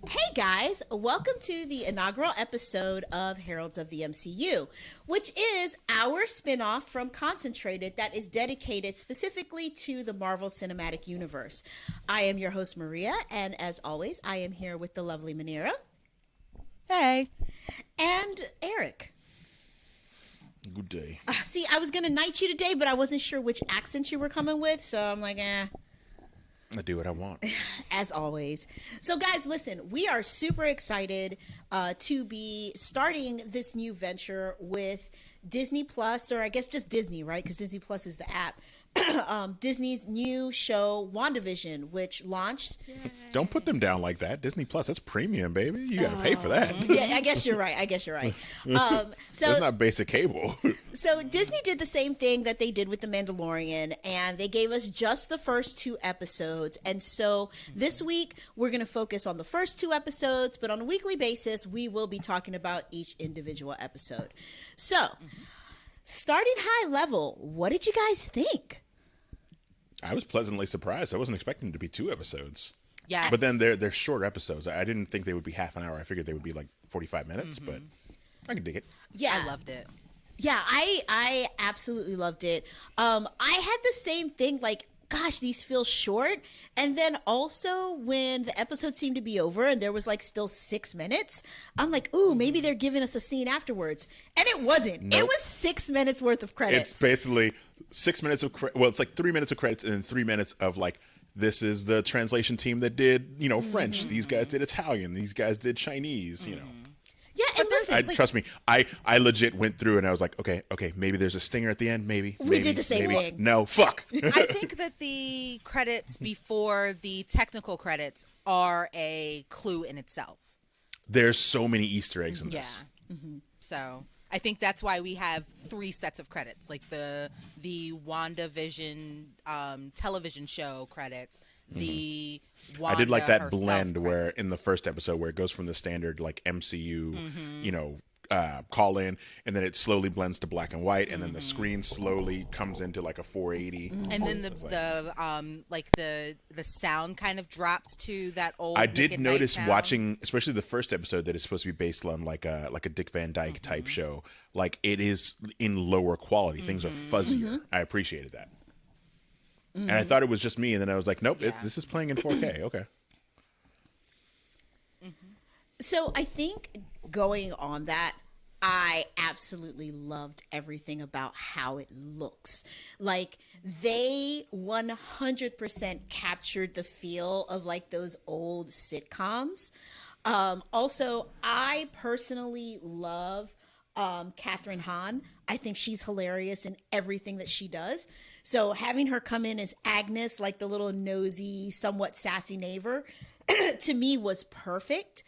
Hey guys, welcome to the inaugural episode of Heralds of the MCU, which is our spin-off from Concentrated that is dedicated specifically to the Marvel Cinematic Universe. I am your host Maria, and as always, I am here with the lovely Manira. Hey. And Eric. Good day. See, I was going to knight you today, but I wasn't sure which accent you were coming with, so I'm like, I do what I want. As always. So guys, listen, we are super excited to be starting this new venture with Disney Plus, or I guess just Disney, right? Because Disney Plus is the app. Disney's new show, WandaVision, which launched. Don't put them down like that. Disney Plus, that's premium, baby. You got to pay for that. Yeah, I guess you're right. So it's not basic cable. So Disney did the same thing that they did with The Mandalorian, and they gave us just the first 2 episodes. And so this week, we're going to focus on the first 2 episodes, but on a weekly basis, we will be talking about each individual episode. So, starting high level, what did you guys think? I was pleasantly surprised. I wasn't expecting it to be 2 episodes. Yes. But then they're short episodes. I didn't think they would be half an hour. I figured they would be like 45 minutes, but I can dig it. Yeah. I loved it. Yeah, I absolutely loved it. I had the same thing, like, gosh, these feel short. And then also when the episode seemed to be over and there was like still 6 minutes, I'm like, ooh, maybe they're giving us a scene afterwards. And it wasn't. Nope. It was 6 minutes worth of credits. It's basically 6 minutes of well, it's like 3 minutes of credits and then 3 minutes of like, this is the translation team that did, French. These guys did Italian. These guys did Chinese, Yeah, and listen, trust me, I legit went through and I was like, okay, maybe there's a stinger at the end, maybe. We did the same thing. No, fuck. I think that the credits before the technical credits are a clue in itself. There's so many Easter eggs in this. Yeah. So I think that's why we have 3 sets of credits, like the WandaVision television show credits, the Wanda I did like that herself blend where credits. in the first episode where it goes from the standard like MCU, call in, and then it slowly blends to black and white, and then the screen slowly comes into like a 480. And then the sound kind of drops to that old. I Nick did at Night notice sound. watching, especially the first episode that is supposed to be based on like a Dick Van Dyke type show. Like it is in lower quality. Things are fuzzier. I appreciated that. And I thought it was just me, and then I was like, nope, this is playing in 4K. Okay. So I think going on that, I absolutely loved everything about how it looks. Like they 100% captured the feel of like those old sitcoms. Also, I personally love Catherine Hahn. I think she's hilarious in everything that she does. So having her come in as Agnes, like the little nosy, somewhat sassy neighbor, to me was perfect.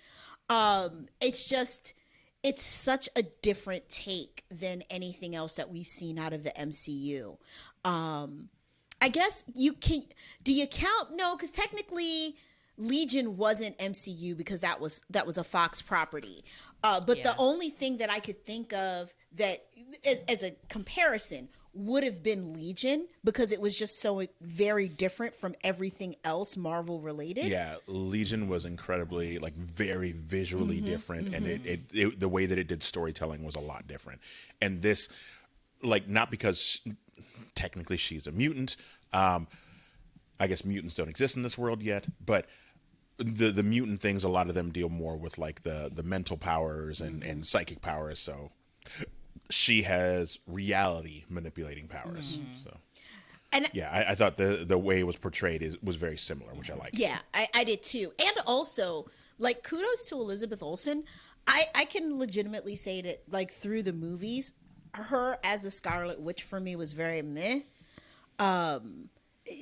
It's such a different take than anything else that we've seen out of the MCU. I guess do you count? No, because technically Legion wasn't MCU because that was a Fox property. But the only thing that I could think of that as a comparison would have been Legion because it was just so very different from everything else Marvel related. Yeah, Legion was incredibly like very visually different, and it the way that it did storytelling was a lot different. And this, like, not because technically she's a mutant. I guess mutants don't exist in this world yet, but the mutant things, a lot of them deal more with like the mental powers and psychic powers. So she has reality manipulating powers. So, and yeah, I thought the way it was portrayed was very similar, which I liked. Yeah, I did too. And also, like, kudos to Elizabeth Olsen. I can legitimately say that, like, through the movies, her as a Scarlet Witch for me was very meh.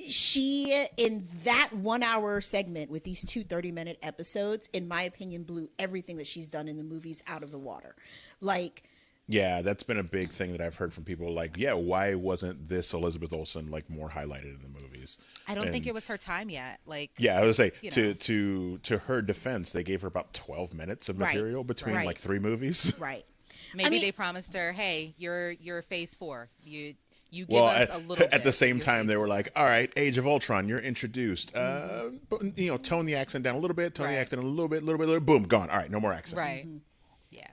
She, in that 1 hour segment with these 2 30-minute episodes, in my opinion, blew everything that she's done in the movies out of the water. Like, yeah, that's been a big thing that I've heard from people. Like, yeah, why wasn't this Elizabeth Olsen like more highlighted in the movies? I don't think it was her time yet. Like, yeah, I would say to her defense, they gave her about 12 minutes of material between like 3 movies. Right. Maybe they promised her, hey, you're phase 4. You give us a little bit. At the same time, they were like, all right, Age of Ultron, you're introduced. But, you know, tone the accent down a little bit, tone the accent a little bit, boom, gone. All right, no more accent. Right. Yeah.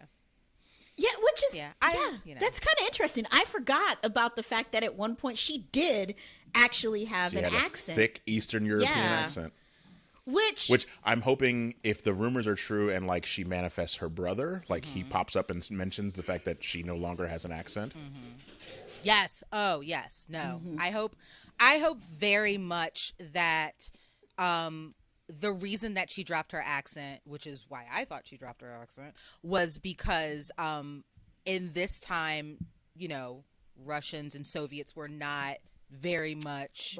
Yeah, which is you know. that's kind of interesting. I forgot about the fact that at one point she did actually have an accent, thick Eastern European accent. Which I'm hoping, if the rumors are true and like she manifests her brother, like he pops up and mentions the fact that she no longer has an accent. Yes. Oh, yes. No. I hope very much that the reason that she dropped her accent, which is why I thought she dropped her accent, was because in this time, you know, Russians and Soviets were not very much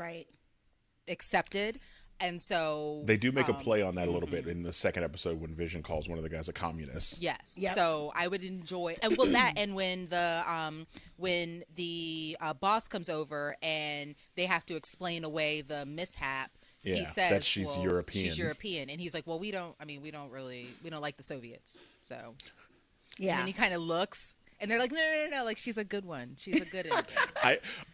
accepted. And so they do make a play on that a little bit in the second episode when Vision calls one of the guys a communist. Yes. Yep. So I would enjoy, and and when the boss comes over and they have to explain away the mishap, he says that she's European. She's European, and he's like, "Well, we don't like the Soviets." So yeah, and then he kind of looks. And they're like, no, like she's a good one. She's a good one.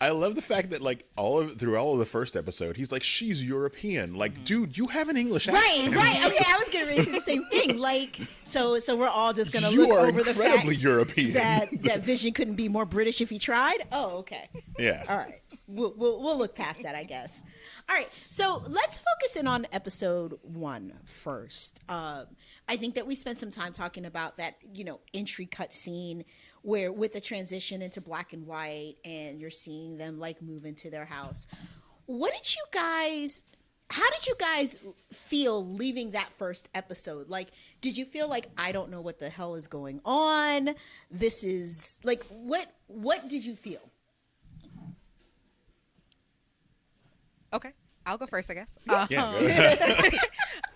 I love the fact that like through all of the first episode, he's like, she's European. Like, dude, you have an English accent. Right. Okay, I was gonna raise the same thing. Like, so we're all just gonna look over the fact European. that Vision couldn't be more British if he tried. Oh, okay. Yeah. All right. We'll look past that, I guess. All right, so let's focus in on episode 1 first. I think that we spent some time talking about that, you know, entry cut scene where with the transition into black and white, and you're seeing them like move into their house. How did you guys feel leaving that first episode? Like, did you feel like, I don't know what the hell is going on? This is like, what did you feel? Okay, I'll go first, I guess. Yeah, go ahead.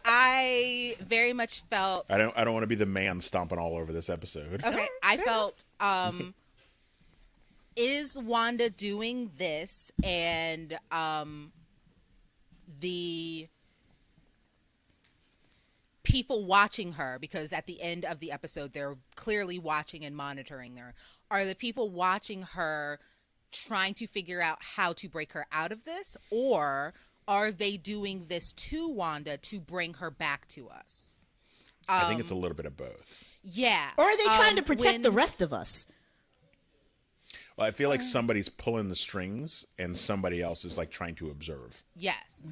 I very much felt. I don't want to be the man stomping all over this episode. Okay, I felt. Is Wanda doing this, and the people watching her, because at the end of the episode they're clearly watching and monitoring her. Are the people watching her trying to figure out how to break her out of this, or are they doing this to Wanda to bring her back to us? I think it's a little bit of both. Yeah. Or are they trying to protect the rest of us? Well, I feel like somebody's pulling the strings and somebody else is like trying to observe. Yes.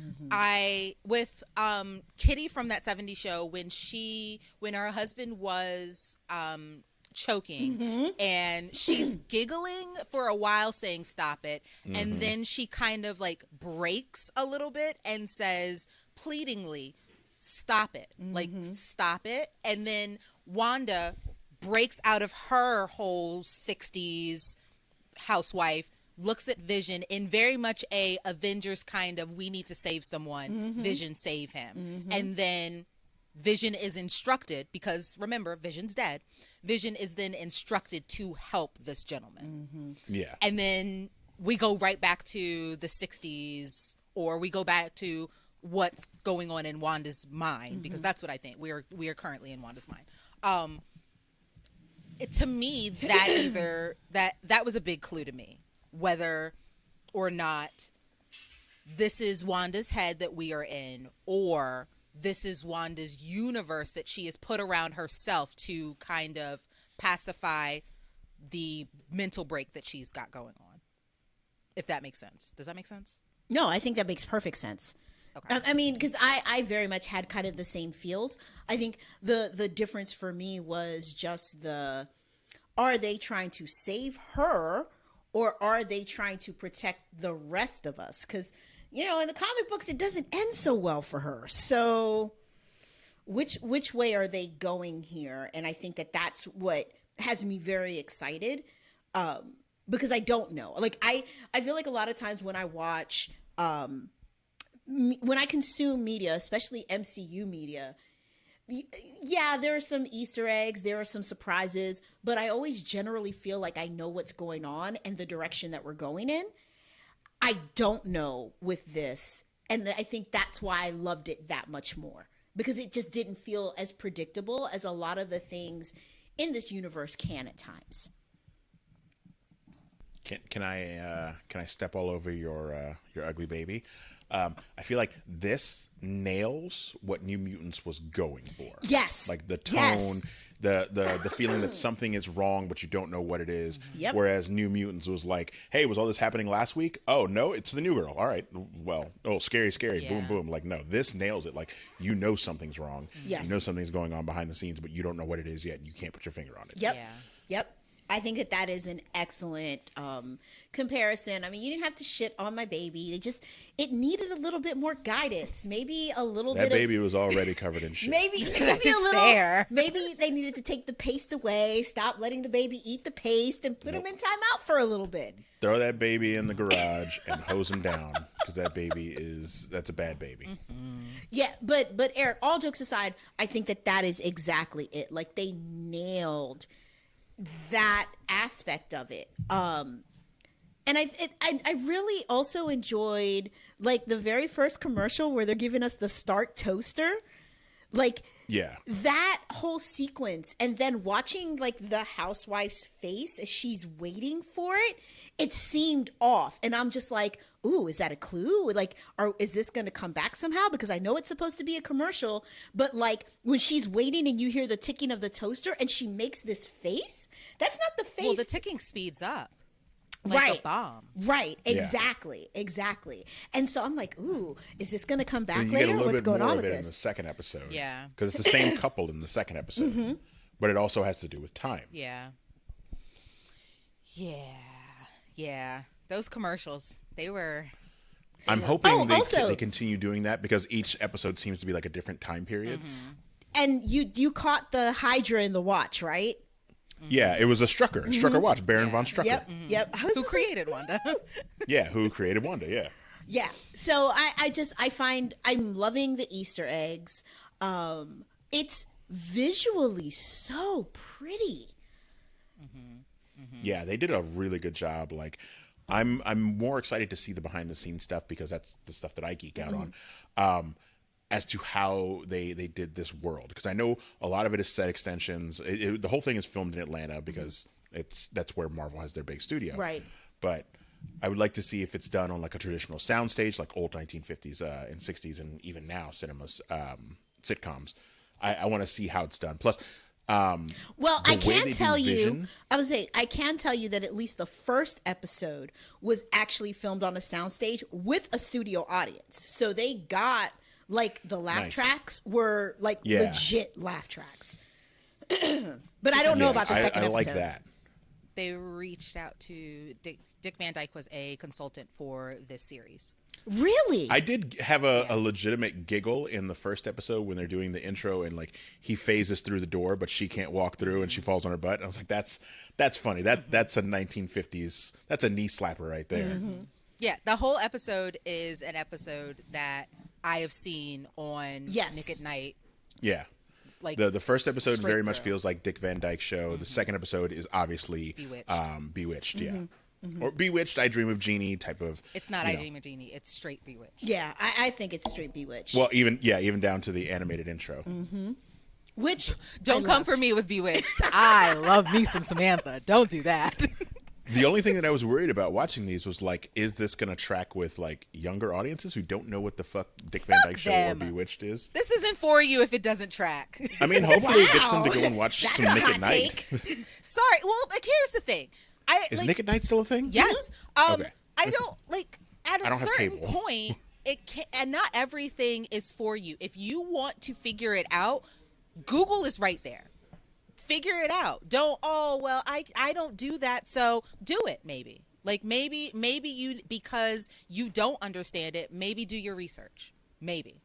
With Kitty from that 70s show, when her husband was choking and she's giggling for a while saying stop it, and then she kind of like breaks a little bit and says pleadingly stop it, like stop it, and then Wanda breaks out of her whole 60s housewife, looks at Vision in very much a Avengers kind of, we need to save someone, Vision save him, and then Vision is instructed, because remember, Vision's dead. Vision is then instructed to help this gentleman. Yeah. And then we go right back to the 60s, or we go back to what's going on in Wanda's mind, because that's what I think. We are currently in Wanda's mind. To me, that was a big clue to me, whether or not this is Wanda's head that we are in, or this is Wanda's universe that she has put around herself to kind of pacify the mental break that she's got going on. If that makes sense. Does that make sense? No, I think that makes perfect sense. Okay. I mean, because I very much had kind of the same feels. I think the difference for me was just are they trying to save her, or are they trying to protect the rest of us? Because, you know, in the comic books, it doesn't end so well for her. So which way are they going here? And I think that's what has me very excited, because I don't know. Like, I feel like a lot of times when I watch, when I consume media, especially MCU media, yeah, there are some Easter eggs, there are some surprises, but I always generally feel like I know what's going on and the direction that we're going in. I don't know with this, and I think that's why I loved it that much more, because it just didn't feel as predictable as a lot of the things in this universe can at times. can I step all over your ugly baby? I feel like this nails what New Mutants was going for. Yes. Like the tone, Yes. the feeling that something is wrong, but you don't know what it is. Yep. Whereas New Mutants was like, hey, was all this happening last week? Oh, no, it's the new girl. All right. Well, oh, scary, Yeah. boom, boom. Like, no, this nails it. Like, you know something's wrong. Yes. You know something's going on behind the scenes, but you don't know what it is yet. You can't put your finger on it. Yep. Yeah. Yep. I think that is an excellent comparison. I mean, you didn't have to shit on my baby. It needed a little bit more guidance. Maybe a little That bit of baby was already covered in shit. maybe a is little fair. maybe they needed to take the paste away, stop letting the baby eat the paste, and put him in timeout for a little bit. Throw that baby in the garage and hose him down because that's a bad baby. Yeah, but Eric, all jokes aside, I think that is exactly it. Like, they nailed that aspect of it. And I really also enjoyed, like, the very first commercial where they're giving us the Stark toaster. Like, Yeah. that whole sequence, and then watching, like, the housewife's face as she's waiting for it, it seemed off. And I'm just like, ooh, is that a clue? Like, is this going to come back somehow? Because I know it's supposed to be a commercial, but, like, when she's waiting and you hear the ticking of the toaster and she makes this face, that's not the face. Well, the ticking speeds up. Like Right. a bomb. Right, Yeah. exactly. And so I'm like, ooh, is this going to come back And you later? get a little What's bit going more on of with it in the this? second episode. Yeah. Because it's the same couple in the second episode. But it also has to do with time. Yeah. Yeah. Those commercials, they were... I'm hoping Oh, they also- continue doing that because each episode seems to be like a different time period. And you caught the Hydra in the watch, right? Yeah, it was a Strucker watch, Baron von Strucker. Yep, yep. I was Who just created Wanda? Yeah, who created Wanda, yeah. Yeah. So I find I'm loving the Easter eggs. It's visually so pretty. Yeah, they did a really good job. Like, I'm more excited to see the behind the scenes stuff because that's the stuff that I geek out on. As to how they did this world, because I know a lot of it is set extensions. The whole thing is filmed in Atlanta because that's where Marvel has their big studio. Right. But I would like to see if it's done on like a traditional soundstage, like old 1950s and 60s, and even now cinemas, sitcoms. I want to see how it's done. Plus, Well, the I way can they do tell you. Vision- I was saying I can tell you that at least the first episode was actually filmed on a soundstage with a studio audience. So they got, like, the laugh Nice. tracks were like Yeah. legit laugh tracks. But I don't know about the second I episode. like that. They reached out to... Dick Van Dyke was a consultant for this series. Really? I did have a legitimate giggle in the first episode when they're doing the intro and like he phases through the door, but she can't walk through and she falls on her butt. And I was like, that's funny. That's a 1950s. That's a knee slapper right there. Yeah, the whole episode is an episode that I have seen on Yes. Nick at Night. Yeah. Like The first episode straight very much through. feels like Dick Van Dyke Show. The second episode is obviously Bewitched. Bewitched, yeah. Or Bewitched, I Dream of Jeannie type of. It's not you I know. Dream of Jeannie. It's straight Bewitched. Yeah, I think it's straight Bewitched. Well, even down to the animated intro. Which Don't I come loved. for me with Bewitched. I love me some Samantha. Don't do that. The only thing that I was worried about watching these was like, is this going to track with like younger audiences who don't know what the fuck Dick Van Dyke Show them. or Bewitched is? This isn't for you if it doesn't track. I mean, hopefully it gets them to Wow. go and watch That's some a Nick hot at Night. Sorry. Well, like here's the thing. Is Nick at Night still a thing? Yes. Okay. I don't like at I a don't have certain cable. point. It can, and not everything is for you. If you want to figure it out, Google is right there. Figure it out. Don't. Oh well, I don't do that. So do it. Maybe. Like maybe you, because you don't understand it. Maybe do your research. Maybe.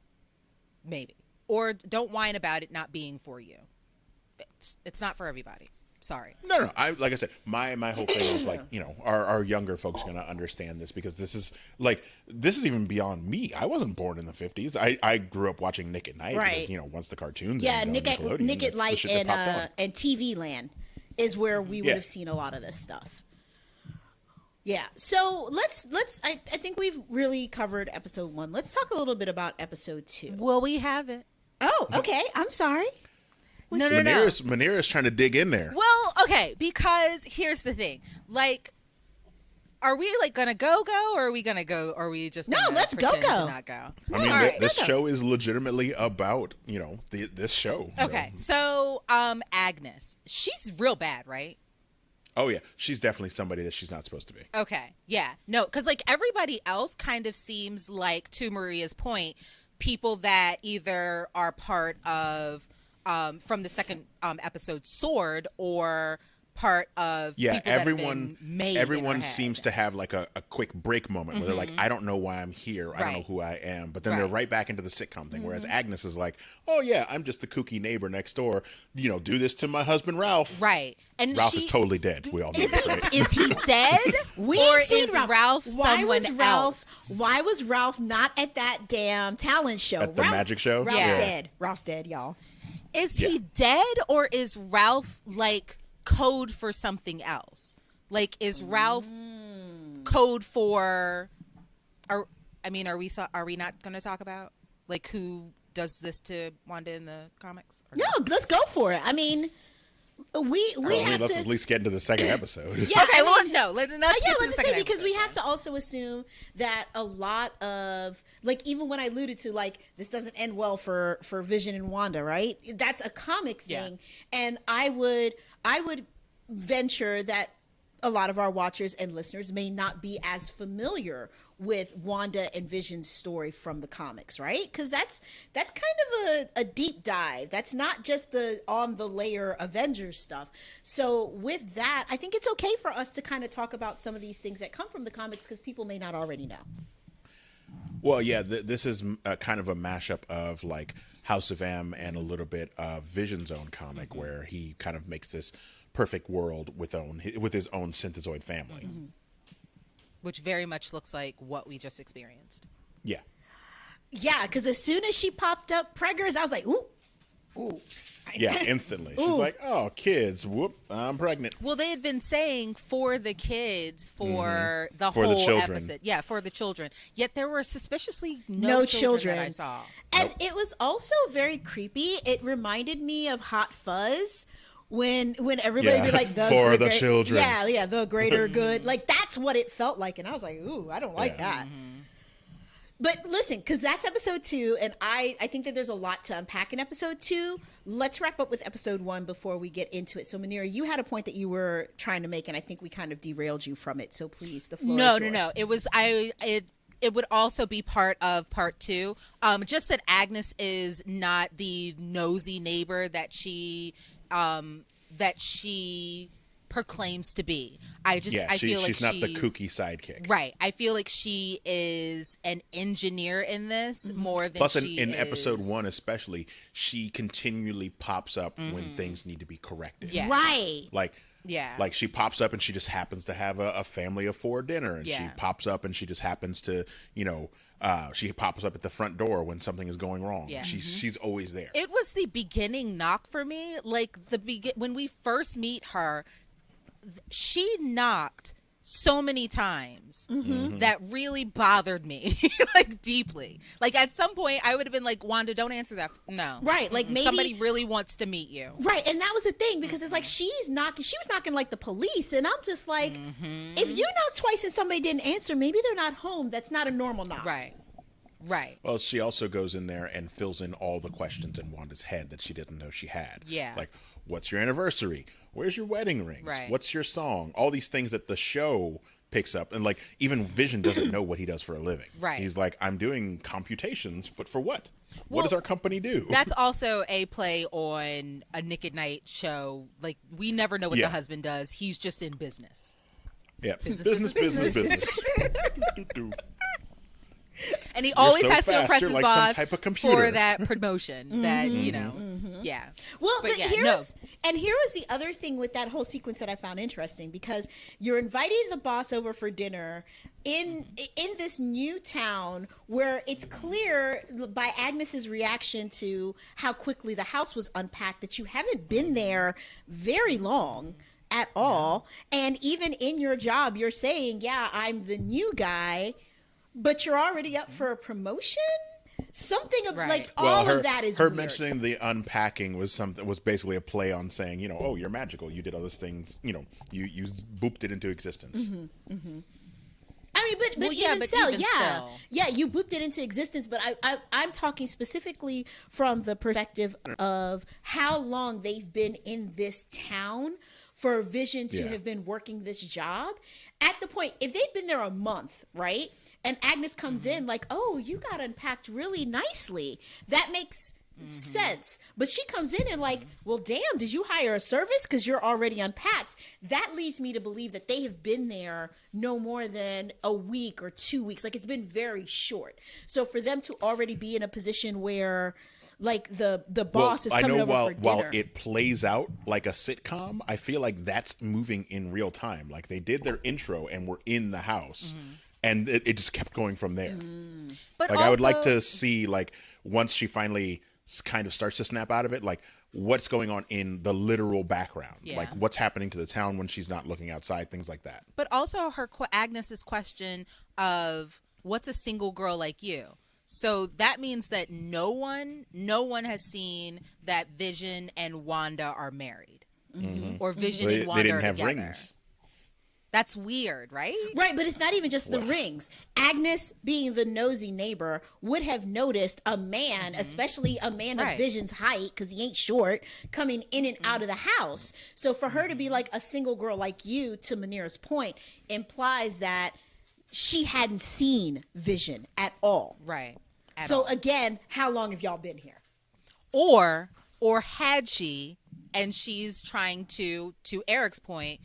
Or don't whine about it not being for you. It's not for everybody. Sorry. No. Like I said, my whole thing was like, you know, our younger folks going to understand this because this is even beyond me. I wasn't born in the 50s. I grew up watching Nick at Night Right. because, you know, once the cartoons Yeah, ended on Nickelodeon, Nick at that's the Light shit that popped on. and TV Land is where we would Yeah. have seen a lot of this stuff. Yeah. So let's I think we've really covered episode 1. Let's talk a little bit about episode 2. Well, we haven't. Oh, okay. I'm sorry. No. Manera's trying to dig in there. Well, okay, because here's the thing. Like, are we like gonna go, or are we gonna go, or are we just No, gonna let's go. pretend to not go? I mean, All right. this show is legitimately about, this show. Okay, so Agnes, she's real bad, right? Oh yeah, she's definitely somebody that she's not supposed to be. Okay, yeah, no, because like everybody else kind of seems like, to Maria's point, people that either are part of from the second episode Sword, or part of people that have been made everyone in her seems head. to have like a quick break moment where they're like, I don't know why I'm here, I don't know Right. who I am, but then they're right back into the sitcom thing. Whereas Agnes is like, oh yeah, I'm just the kooky neighbor next door, do this to my husband Ralph. Right, and Ralph is totally dead, we all know that, right? Is he dead? We or ain't seen is Ralph someone else? Why was Ralph not at that damn talent show? At the magic show? Ralph's Yeah. dead. Ralph's dead, y'all. Is he dead, or is Ralph like code for something else? Like, is Ralph code for? Are we not going to talk about like who does this to Wanda in the comics? Or No, let's go for it. I mean, we have let's to. at least get into the second episode. Yeah, Okay, I well, mean, no. Let's yeah, get to the let's say second because we episode. have to also assume that a lot of like, even when I alluded to like this doesn't end well for Vision and Wanda, right? That's a comic thing, and I would venture that a lot of our watchers and listeners may not be as familiar with Wanda and Vision's story from the comics, right? Because that's kind of a deep dive. That's not just the on the layer Avengers stuff. So with that, I think it's okay for us to kind of talk about some of these things that come from the comics because people may not already know. Well, yeah, this is kind of a mashup of like House of M and a little bit of Vision's own comic, where he kind of makes this perfect world with his own synthezoid family. Which very much looks like what we just experienced. Yeah. Yeah, because as soon as she popped up preggers, I was like, ooh. Yeah, instantly. She's like, oh, kids, whoop, I'm pregnant. Well, they had been saying for the kids for the For the whole children. episode. Yeah, for the children. Yet there were suspiciously No no children. that I saw. And it was also very creepy. It reminded me of Hot Fuzz when everybody Yeah, be like for the children. Yeah, the greater good. Like that's what it felt like, and I was like, ooh, I don't like that. But listen, because that's episode 2, and I think that there's a lot to unpack in episode 2. Let's wrap up with episode 1 before we get into it. So, Manira, you had a point that you were trying to make, and I think we kind of derailed you from it. So, please, the floor is yours. No. It was it would also be part of part 2. Just that Agnes is not the nosy neighbor that she proclaims to be. I feel like she's not the kooky sidekick. Right. I feel like she is an engineer in this more than Plus, she in is. episode 1 especially, she continually pops up when things need to be corrected. Yeah. Right. Like, Yeah. like she pops up and she just happens to have a family of 4 dinner, and she Yeah. pops up and she just happens to, she pops up at the front door when something is going wrong. Yeah. She's always there. It was the beginning knock for me. Like when we first meet her, she knocked so many times that really bothered me like deeply. Like at some point I would have been like, Wanda, don't answer that. No. Right. Like maybe somebody really wants to meet you. Right, and that was the thing because it's like she was knocking like the police, and I'm just like, if you knock twice and somebody didn't answer, maybe they're not home. That's not a normal knock. Right. Well, she also goes in there and fills in all the questions in Wanda's head that she didn't know she had. Yeah. Like, what's your anniversary? Where's your wedding rings? Right. What's your song? All these things that the show picks up. And like, even Vision doesn't know what he does for a living. Right. He's like, I'm doing computations, but for what? What Well, does our company do? That's also a play on a Nick at Night show. Like we never know what Yeah. the husband does. He's just in business. Yeah. Business. Do. And he always so has to fast, impress you're his like some boss type of computer. for that promotion that, yeah. Well, But but yeah, here no. was the other thing with that whole sequence that I found interesting because you're inviting the boss over for dinner in this new town where it's clear by Agnes's reaction to how quickly the house was unpacked that you haven't been there very long at all. And even in your job, you're saying, yeah, I'm the new guy, but you're already up for a promotion. Something of Right. like all of that is her weird. mentioning the unpacking was basically a play on saying, oh, you're magical. You did all those things. You booped it into existence. mean, but Well, yeah, even but so, even still. yeah, you booped it into existence. But I'm talking specifically from the perspective of how long they've been in this town for Vision to have been working this job. At the point, if they'd been there a month, right, and Agnes comes in like, oh, you got unpacked really nicely. That makes sense. But she comes in and like, well, damn, did you hire a service because you're already unpacked? That leads me to believe that they have been there no more than a week or 2 weeks. Like, it's been very short. So for them to already be in a position where like the boss is coming over for dinner. While it plays out like a sitcom, I feel like that's moving in real time. Like, they did their intro and were in the house, and it just kept going from there. But like, also, I would like to see, like, once she finally kind of starts to snap out of it, like, what's going on in the literal background, like what's happening to the town when she's not looking outside, things like that. But also Agnes's question of what's a single girl like you. So that means that no one has seen that Vision and Wanda are married, or Vision and Wanda they didn't are have together. rings. That's weird, right? Right, but it's not even just the rings. Agnes, being the nosy neighbor, would have noticed a man, especially a man of Vision's height, because he ain't short, coming in and out of the house. So for her to be like a single girl like you, to Manira's point, implies that she hadn't seen Vision at all. Right. So again, how long have y'all been here? Or had she, and she's trying to Eric's point,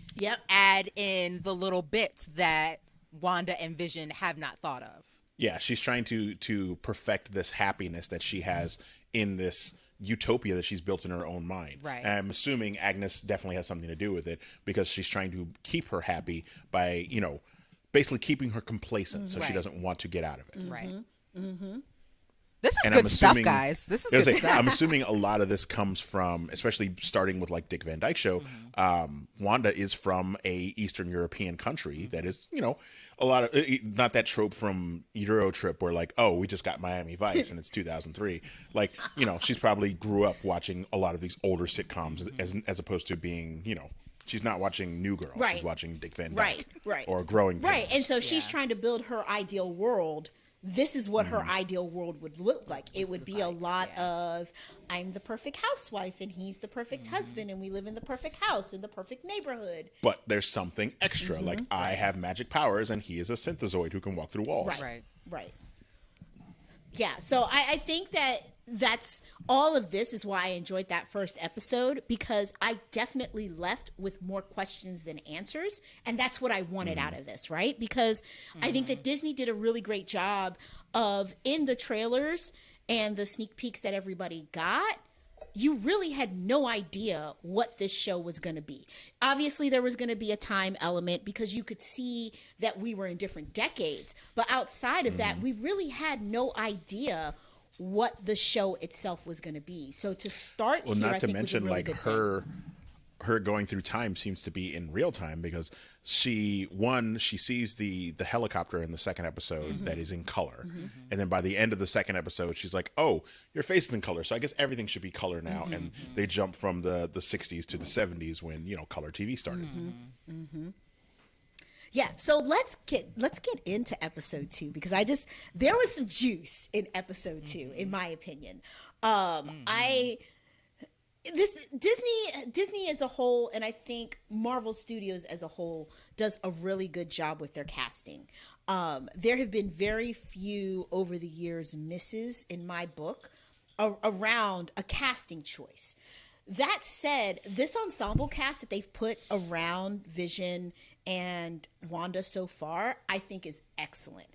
add in the little bits that Wanda and Vision have not thought of. Yeah, she's trying to perfect this happiness that she has in this utopia that she's built in her own mind. Right. And I'm assuming Agnes definitely has something to do with it, because she's trying to keep her happy by, basically keeping her complacent so she doesn't want to get out of it. Right. This is good stuff, guys. This is good stuff. I'm assuming a lot of this comes from, especially starting with like Dick Van Dyke Show, Wanda is from a Eastern European country that is, a lot of, not that trope from Euro Trip where like, oh, we just got Miami Vice and it's 2003. Like, she's probably grew up watching a lot of these older sitcoms as opposed to being, she's not watching New Girl. Right. She's watching Dick Van Dyke. Right. Or Growing Pains. Right. And so she's trying to build her ideal world. This is what her ideal world would look like. It would be a lot of, I'm the perfect housewife and he's the perfect husband and we live in the perfect house in the perfect neighborhood. But there's something extra. Like, I have magic powers and he is a synthezoid who can walk through walls. Right. Yeah. So I think that's all of this is why I enjoyed that first episode, because I definitely left with more questions than answers. And that's what I wanted out of this, right? Because I think that Disney did a really great job of, in the trailers and the sneak peeks that everybody got, you really had no idea what this show was going to be. Obviously, there was going to be a time element because you could see that we were in different decades. But outside of that, we really had no idea what the show itself was going to be. So to start well, here, not I to think mention was a really like good her going through time seems to be in real time, because she sees the helicopter in the second episode that is in color, and then by the end of the second episode she's like, oh, your face is in color, so I guess everything should be color now. And they jump from the 60s to the 70s when color TV started. Yeah, so let's get into episode 2, because there was some juice in episode 2, in my opinion. Disney as a whole, and I think Marvel Studios as a whole, does a really good job with their casting. There have been very few over the years misses in my book around a casting choice. That said, this ensemble cast that they've put around Vision and Wanda so far, I think is excellent.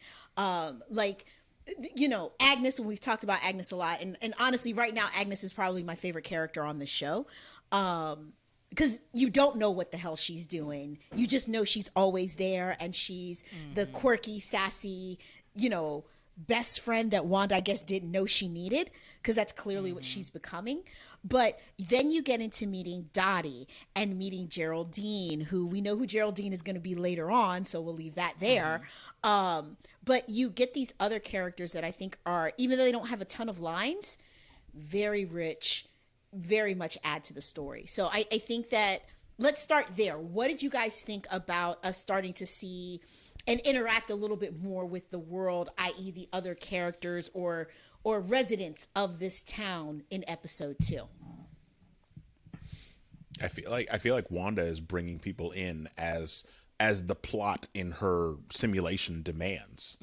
Agnes, and we've talked about Agnes a lot, and honestly, right now, Agnes is probably my favorite character on the show. Because you don't know what the hell she's doing. You just know she's always there, and she's the quirky, sassy, best friend that Wanda, I guess, didn't know she needed, because that's clearly what she's becoming. But then you get into meeting Dottie and meeting Geraldine, who we know who Geraldine is going to be later on, so we'll leave that there. But you get these other characters that I think are, even though they don't have a ton of lines, very rich, very much add to the story. So I think that, let's start there. What did you guys think about us starting to see and interact a little bit more with the world, i.e. the other characters or residents of this town in episode 2. I feel like Wanda is bringing people in as the plot in her simulation demands.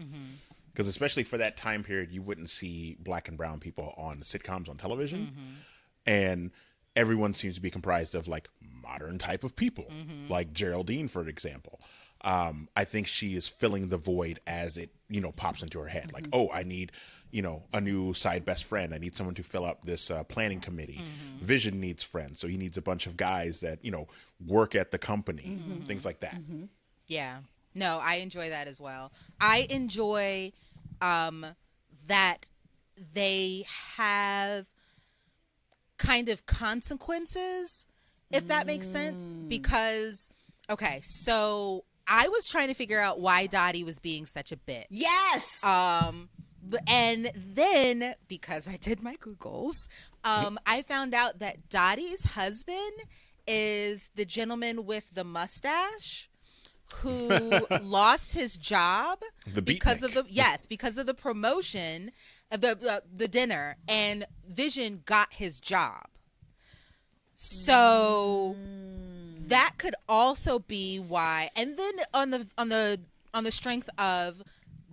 Because especially for that time period, you wouldn't see black and brown people on sitcoms on television, and everyone seems to be comprised of like modern type of people, like Geraldine, for example. I think she is filling the void as it, pops into her head. Like, oh, I need, a new side best friend. I need someone to fill up this planning committee. Vision needs friends. So he needs a bunch of guys that, work at the company, things like that. Yeah. No, I enjoy that as well. I enjoy that they have kind of consequences, if that makes sense. Because, okay, so I was trying to figure out why Dottie was being such a bitch. Yes. And then, because I did my Googles, I found out that Dottie's husband is the gentleman with the mustache who lost his job because of the promotion of the dinner, and Vision got his job. So that could also be why. And then on the strength of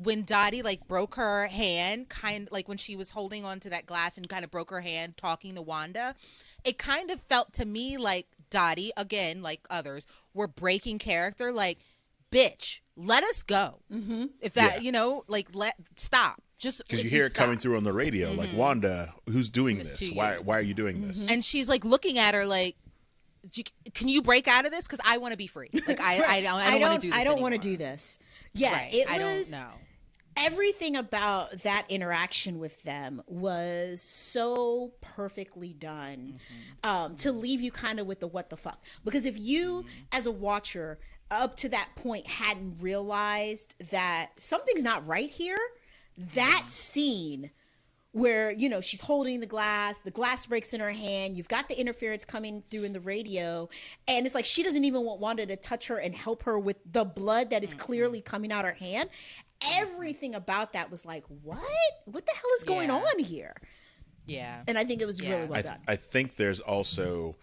when Dottie like broke her hand, kind like when she was holding onto that glass and kind of broke her hand talking to Wanda, it kind of felt to me like Dottie, again, like others, were breaking character. Like, bitch, let us go. If that, stop. Just because you hear it coming through on the radio, like, Wanda, who's doing this? Why are you doing this? And she's like looking at her like, can you break out of this? Because I want to be free. Like, I don't want to do this. I don't want to do this. Yeah, right. I don't know. Everything about that interaction with them was so perfectly done to leave you kind of with the what the fuck. Because if you, as a watcher, up to that point hadn't realized that something's not right here, that scene where, she's holding the glass breaks in her hand, you've got the interference coming through in the radio, and it's like she doesn't even want Wanda to touch her and help her with the blood that is clearly coming out her hand. Everything about that was like, what the hell is going on here? Yeah. And I think it was really well done. I think there's also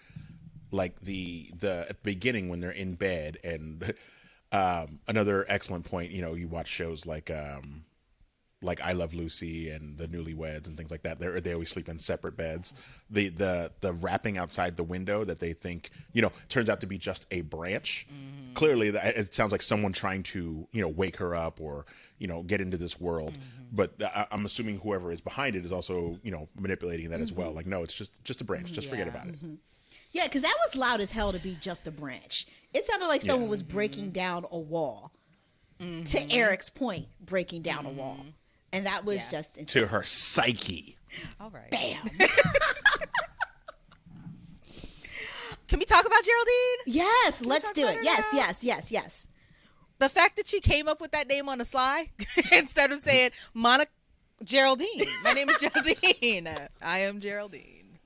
like the at the beginning when they're in bed, and another excellent point, you watch shows like I Love Lucy and the Newlyweds and things like that. They always sleep in separate beds. The wrapping outside the window that they think, turns out to be just a branch. Clearly, it sounds like someone trying to, wake her up or, get into this world. But I'm assuming whoever is behind it is also, manipulating that as well. Like, no, it's just a branch. Just forget about it. Yeah, because that was loud as hell to be just a branch. It sounded like someone was breaking down a wall. To Eric's point, breaking down a wall. And that was just insane. To her psyche. All right. Bam. Can we talk about Geraldine? Yes, let's do it. Yes. The fact that she came up with that name on the sly instead of saying Geraldine. My name is Geraldine. I am Geraldine.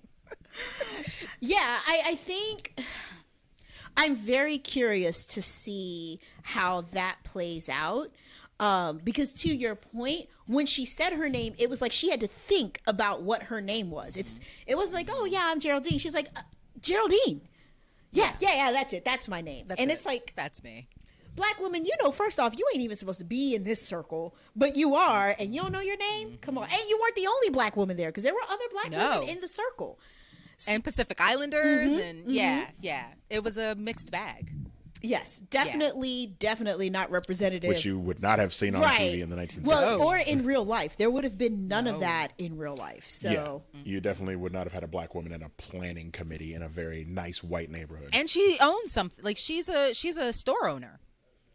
Yeah, I think I'm very curious to see how that plays out. Because to your point, when she said her name, it was like she had to think about what her name was. It was like, oh yeah, I'm Geraldine. She's like, Geraldine. Yeah, that's it. That's my name. It's like, that's me. Black woman, first off, you ain't even supposed to be in this circle, but you are, and you don't know your name? Come on. And you weren't the only black woman there, because there were other black women in the circle. And Pacific Islanders, and it was a mixed bag. Yes, definitely not representative. Which you would not have seen on TV in the 1960s. Well, or in real life. There would have been none of that in real life. So you definitely would not have had a black woman in a planning committee in a very nice white neighborhood. And she owns something. Like, she's a store owner.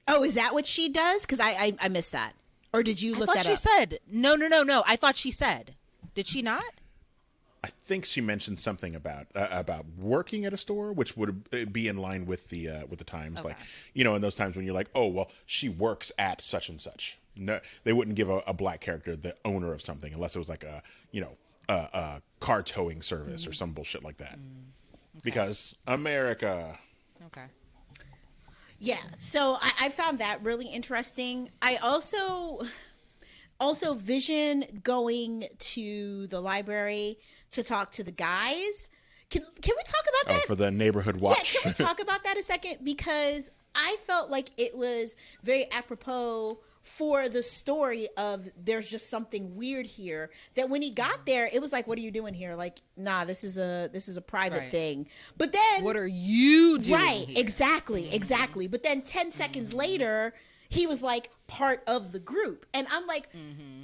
Oh, is that what she does? Because I missed that. Or did you look that up? I thought she said. No. I thought she said. Did she not? I think she mentioned something about working at a store, which would be in line with the times. Okay. Like, in those times when you're like, oh, well, she works at such and such. No, they wouldn't give a black character the owner of something unless it was like a car towing service or some bullshit like that. Okay. Because America. Okay. Yeah, so I found that really interesting. I also Vision going to the library to talk to the guys. Can we talk about that? For the neighborhood watch. Yeah, can we talk about that a second? Because I felt like it was very apropos for the story of there's just something weird here, that when he got there, it was like, what are you doing here? Like, nah, this is a private thing. But then, what are you doing right, here? Exactly. But then 10 seconds later, he was like part of the group. And I'm like,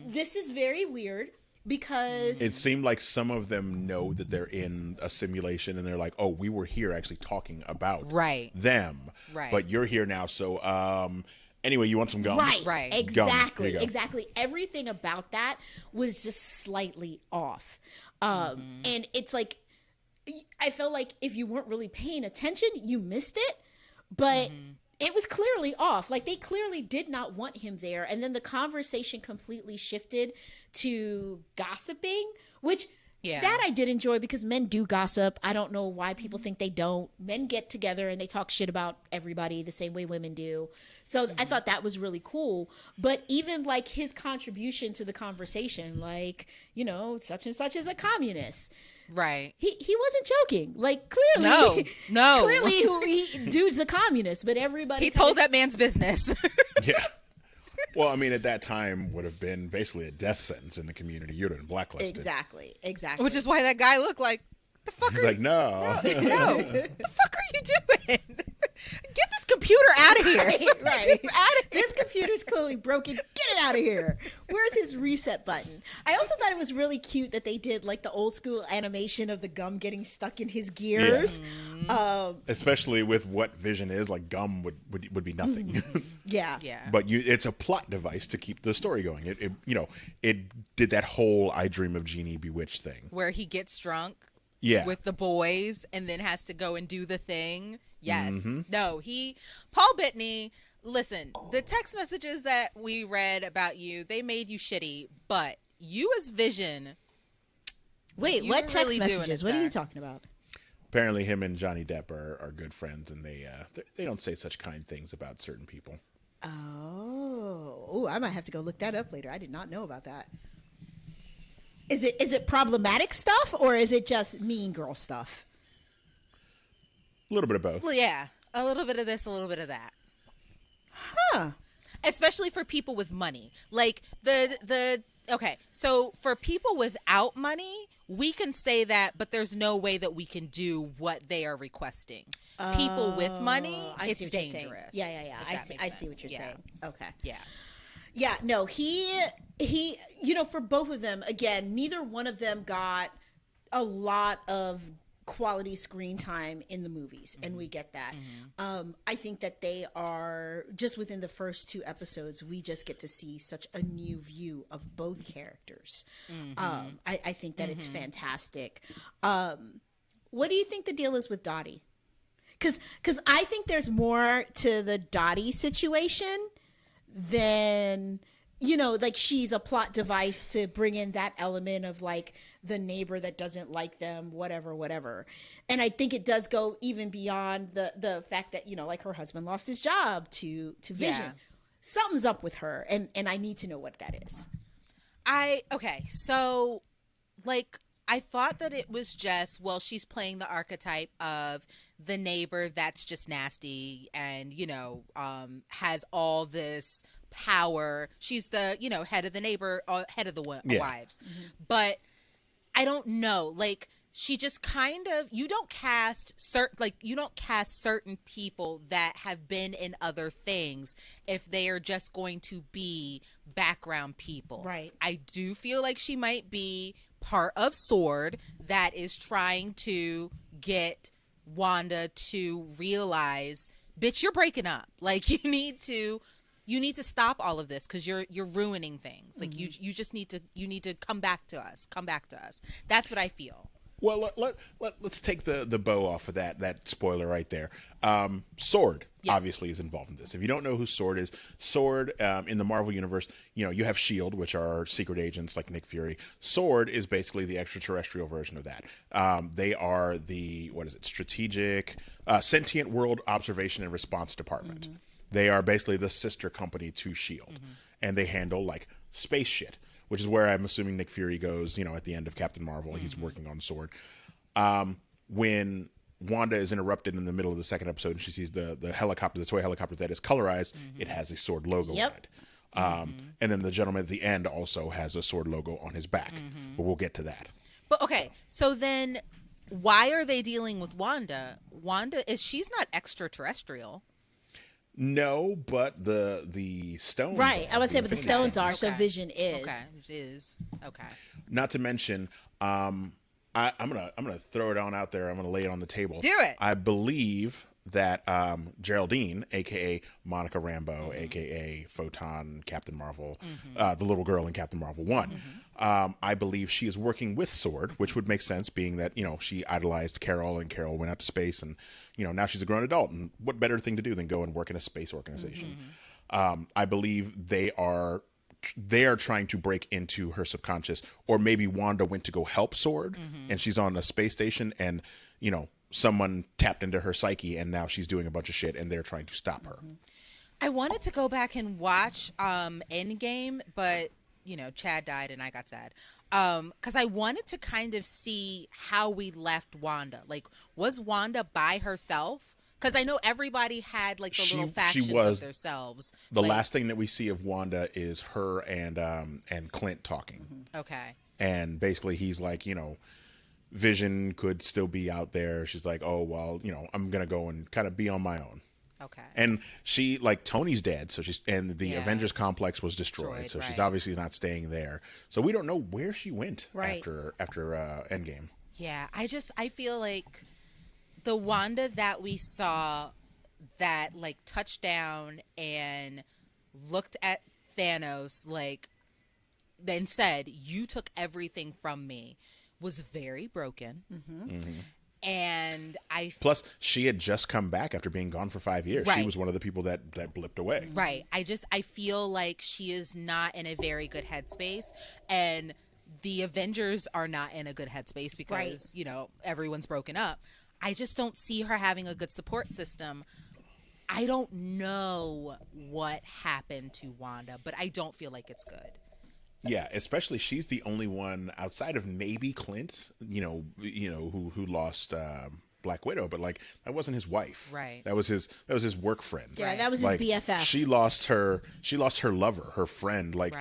this is very weird. Because it seemed like some of them know that they're in a simulation, and they're like, oh, we were here actually talking about them. Right. But you're here now, so anyway, you want some gum? Right. Exactly. Everything about that was just slightly off. And it's like, I felt like if you weren't really paying attention, you missed it. But it was clearly off. Like, they clearly did not want him there. And then the conversation completely shifted to gossiping, which that I did enjoy, because men do gossip. I don't know why people think they don't. Men get together and they talk shit about everybody the same way women do. So I thought that was really cool. But even like his contribution to the conversation, like, you know, such and such is a communist. Right. He wasn't joking. Like, clearly. No. Clearly, dude's a communist, but everybody. He told that man's business. Yeah. Well, I mean, at that time would have been basically a death sentence in the community. You'd have been blacklisted. Exactly. Which is why that guy looked like, the fuck He's like, no. No. The fuck are you doing? Get this computer out of here. Right. Get him out of here. This computer's clearly broken. Get it out of here. Where's his reset button? I also thought it was really cute that they did like the old school animation of the gum getting stuck in his gears. Yeah. Especially with what Vision is, like gum would be nothing. Yeah. But it's a plot device to keep the story going. It did that whole I Dream of Jeannie Bewitched thing. Where he gets drunk. Yeah. With the boys and then has to go and do the thing. Yes. No, Paul Bettany, listen, the text messages that we read about you, they made you shitty, but you as Vision. Wait, what text really messages? What are you talking about? Apparently him and Johnny Depp are good friends, and they don't say such kind things about certain people. Oh, I might have to go look that up later. I did not know about that. Is it problematic stuff, or is it just mean girl stuff? A little bit of both. Well, yeah. A little bit of this, a little bit of that. Huh. Especially for people with money. Like okay, so for people without money, we can say that, but there's no way that we can do what they are requesting. People with money, it's dangerous. Yeah. I see what you're saying. Okay. Yeah, no, he, for both of them, again, neither one of them got a lot of quality screen time in the movies, and we get that. I think that they are, just within the first 2 episodes, we just get to see such a new view of both characters. I think that it's fantastic. What do you think the deal is with Dottie? Because I think there's more to the Dottie situation than, like she's a plot device to bring in that element of like the neighbor that doesn't like them, whatever. And I think it does go even beyond the fact that, like her husband lost his job to Vision. Yeah. Something's up with her, and I need to know what that is. So like I thought that it was just, well, she's playing the archetype of the neighbor that's just nasty and, has all this power. She's the, head of the neighbor, head of the wives. But I don't know, like, she just kind of, you don't cast certain people that have been in other things if they are just going to be background people. Right. I do feel like she might be part of SWORD that is trying to get Wanda to realize, bitch, you're breaking up. Like, you need to stop all of this because you're ruining things. Like, you just need to come back to us. That's what I feel. Well, let's take the bow off of that spoiler right there. Sword obviously is involved in this. If you don't know who Sword is, Sword in the Marvel universe, you have S.H.I.E.L.D., which are secret agents like Nick Fury. Sword is basically the extraterrestrial version of that. They are the strategic sentient world observation and response department. Mm-hmm. They are basically the sister company to S.H.I.E.L.D., and they handle like space shit, which is where I'm assuming Nick Fury goes, at the end of Captain Marvel. He's working on Sword. When Wanda is interrupted in the middle of the second episode and she sees the helicopter, the toy helicopter that is colorized, it has a Sword logo on it. And then the gentleman at the end also has a Sword logo on his back. But we'll get to that. But okay, so then why are they dealing with Wanda? She's not extraterrestrial. No, but the stones. Right, I would say, but the stones are. Okay. So Vision is. Okay, it is. Okay. Not to mention, I'm gonna throw it on out there. I'm gonna lay it on the table. Do it. I believe that Geraldine, aka Monica Rambeau, aka Photon, Captain Marvel, the little girl in Captain Marvel 1. I believe she is working with Sword, which would make sense, being that she idolized Carol, and Carol went out to space, and now she's a grown adult, and what better thing to do than go and work in a space organization? I believe they are trying to break into her subconscious, or maybe Wanda went to go help Sword, and she's on a space station, and someone tapped into her psyche, and now she's doing a bunch of shit, and they're trying to stop her. I wanted to go back and watch Endgame, but Chad died and I got sad. Because I wanted to kind of see how we left Wanda. Like, was Wanda by herself? Because I know everybody had like the little factions of themselves. The last thing that we see of Wanda is her and Clint talking. Okay. And basically he's like, Vision could still be out there. She's like, oh, well, I'm going to go and kind of be on my own. Okay. And she, like, Tony's dead, so the Avengers complex was destroyed, so she's obviously not staying there. So we don't know where she went after Endgame. Yeah, I feel like the Wanda that we saw that, like, touched down and looked at Thanos, like, then said, you took everything from me, was very broken. And plus she had just come back after being gone for 5 years. She was one of the people that blipped away. Right. I feel like she is not in a very good headspace, and the Avengers are not in a good headspace because everyone's broken up. I just don't see her having a good support system. I don't know what happened to Wanda, but I don't feel like it's good. Yeah, especially she's the only one outside of maybe Clint, who lost Black Widow, but like that wasn't his wife. Right. That was his work friend. Yeah, that was his BFF. She lost her lover, her friend. Like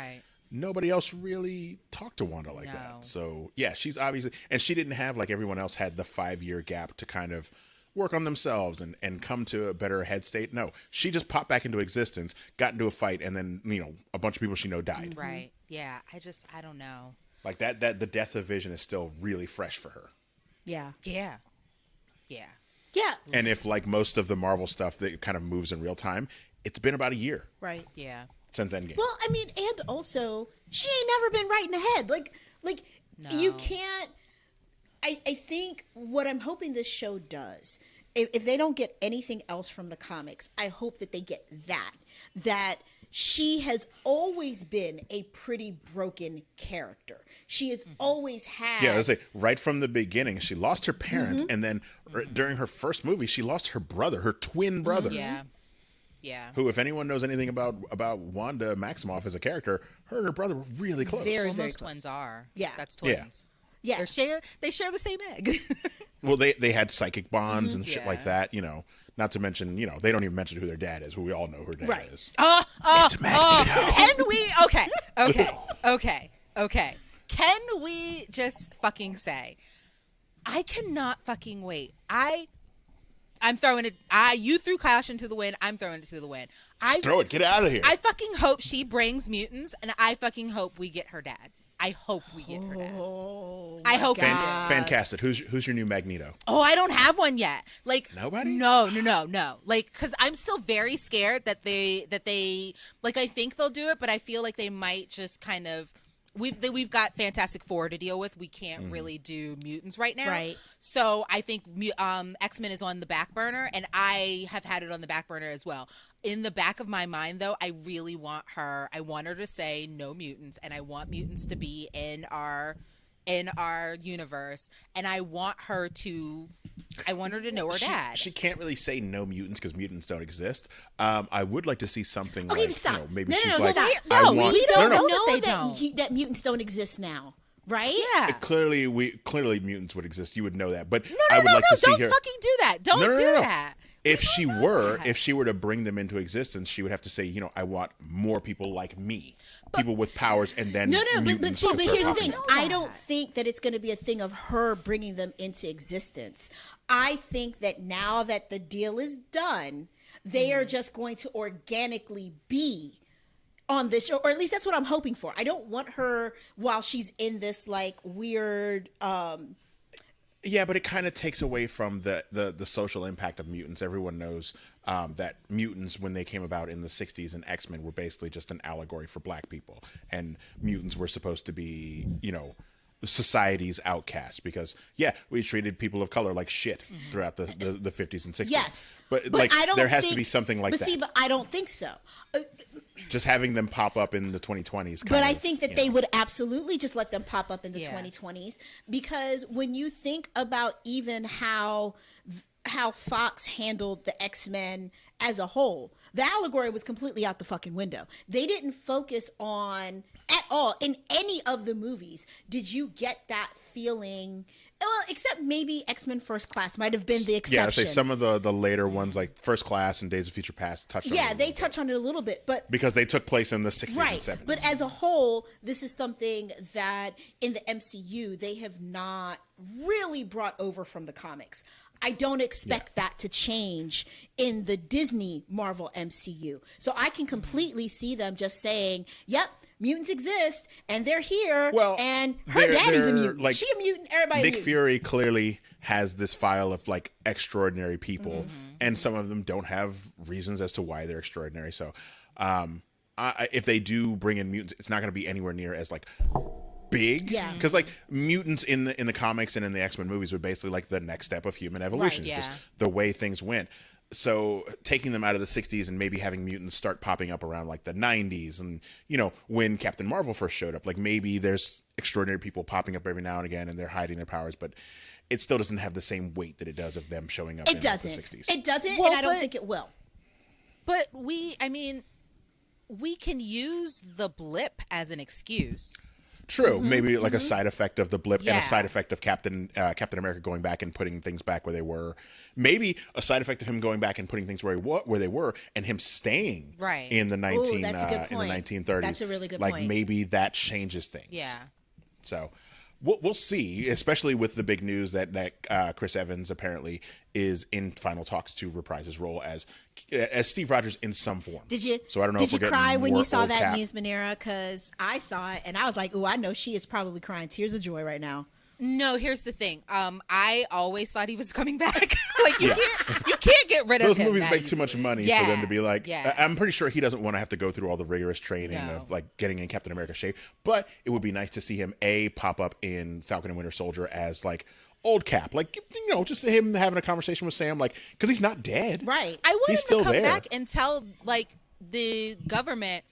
nobody else really talked to Wanda like that. So yeah, she's obviously, and she didn't have, like everyone else had, the 5-year gap to kind of work on themselves and come to a better head state. No, she just popped back into existence, got into a fight, and then a bunch of people she died. Right. Yeah. I don't know. Like that the death of Vision is still really fresh for her. Yeah. Yeah. Yeah. Yeah. And if, like most of the Marvel stuff that kind of moves in real time, it's been about a year. Right. Yeah. Since Endgame. Well, I mean, and also she ain't never been right in the head. Like you can't. I think what I'm hoping this show does, if they don't get anything else from the comics, I hope that they get that she has always been a pretty broken character. She has always had. Yeah, I was like, right from the beginning, she lost her parents, and then during her first movie, she lost her brother, her twin brother. Yeah. Yeah. Who, if anyone knows anything about Wanda Maximoff as a character, her and her brother were really close. Very, well, very most close. twins are. Yeah. That's twins. Yeah. They share the same egg. Well, they had psychic bonds and shit like that, Not to mention, they don't even mention who their dad is, who we all know who her dad is. It's Magneto. Can we? Okay. Can we just fucking say, I cannot fucking wait. I'm throwing it. You threw caution to the wind. I'm throwing it to the wind. Just throw it. Get out of here. I fucking hope she brings mutants, and I fucking hope we get her dad. I hope we get her dad. I hope fan casted. Who's your new Magneto? Oh, I don't have one yet. Like nobody? No. Like, because I'm still very scared that they like, I think they'll do it, but I feel like they might just kind of we've got Fantastic Four to deal with. We can't really do mutants right now. Right. So I think X-Men is on the back burner, and I have had it on the back burner as well. In the back of my mind, though, I really want her. I want her to say no mutants, and I want mutants to be in our universe, and I want her to know her dad. She can't really say no mutants because mutants don't exist. I would like to see something Okay, like, stop. you know, maybe No, she's no, like, stop. I No, want. we don't no, no, know they that, don't. that mutants don't exist now, right? Yeah. Clearly mutants would exist. You would know that, but No, I would like to see don't her. fucking do that. Don't do that. If she were to bring them into existence, she would have to say, you know, I want more people like me, people with powers, and then No, but mutants could here's the start thing. popping up. I don't think that it's going to be a thing of her bringing them into existence. I think that now that the deal is done, they are just going to organically be on this show, or at least that's what I'm hoping for. I don't want her while she's in this like weird Yeah, but it kind of takes away from the social impact of mutants. Everyone knows that mutants, when they came about in the 60s and X-Men, were basically just an allegory for black people. And mutants were supposed to be, you know, society's outcast because, yeah, we treated people of color like shit throughout the 50s and 60s. yes, But like, I don't there has think, to be something like but that. See, but I don't think so. Just having them pop up in the 2020s. But I think that they would absolutely just let them pop up in the Yeah. 2020s, because when you think about even how Fox handled the X-Men as a whole, the allegory was completely out the fucking window. They didn't focus on at all in any of the movies. Did you get that feeling? Well, except maybe X-Men First Class might have been the exception. Yeah, I'd say some of the later ones, like First Class and Days of Future Past, touched on it. Yeah, a they little touch bit. on it a little bit, but Because they took place in the 60s and right. 70s. But as a whole, this is something that in the MCU they have not really brought over from the comics. I don't expect that to change in the Disney Marvel MCU. So I can completely see them just saying, "Yep, mutants exist and they're here." Well, and her daddy's a they're, mutant. like, She a mutant. Everybody. Nick a mutant. Fury clearly has this file of like extraordinary people, and some of them don't have reasons as to why they're extraordinary. So, if they do bring in mutants, it's not going to be anywhere near as like big. Yeah. Because like mutants in the comics and in the X-Men movies were basically like the next step of human evolution. Right, yeah. Just the way things went. So taking them out of the 60s and maybe having mutants start popping up around like the 90s, and you know, when Captain Marvel first showed up, like maybe there's extraordinary people popping up every now and again and they're hiding their powers, but it still doesn't have the same weight that it does of them showing up in the 60s. It doesn't, Well, and I don't but- think it will. But we can use the blip as an excuse. True, maybe like a side effect of the blip and Yeah. a side effect of Captain America going back and putting things back where they were. Maybe a side effect of him going back and putting things where they were, and him staying Right. in the Ooh, 19 that's a good in the point. 1930s. That's a really good like point. maybe that changes things. Yeah. So we'll see, especially with the big news that Chris Evans apparently is in final talks to reprise his role as Steve Rogers in some form. Did you? So I don't know Did if you we're getting cry when more you saw old that Cap. news, Manera? Because I saw it and I was like, "Oh, I know she is probably crying tears of joy right now." No, here's the thing. I always thought he was coming back. Like you Yeah. can't get rid of Those him. movies that make too much easily. money Yeah, for them to be like. yeah. I'm pretty sure he doesn't want to have to go through all the rigorous training No. of like getting in Captain America shape. But it would be nice to see him pop up in Falcon and Winter Soldier as like old Cap, like, you know, just him having a conversation with Sam, like, because he's not dead. Right. I want He's him still to come there. back and tell like the government,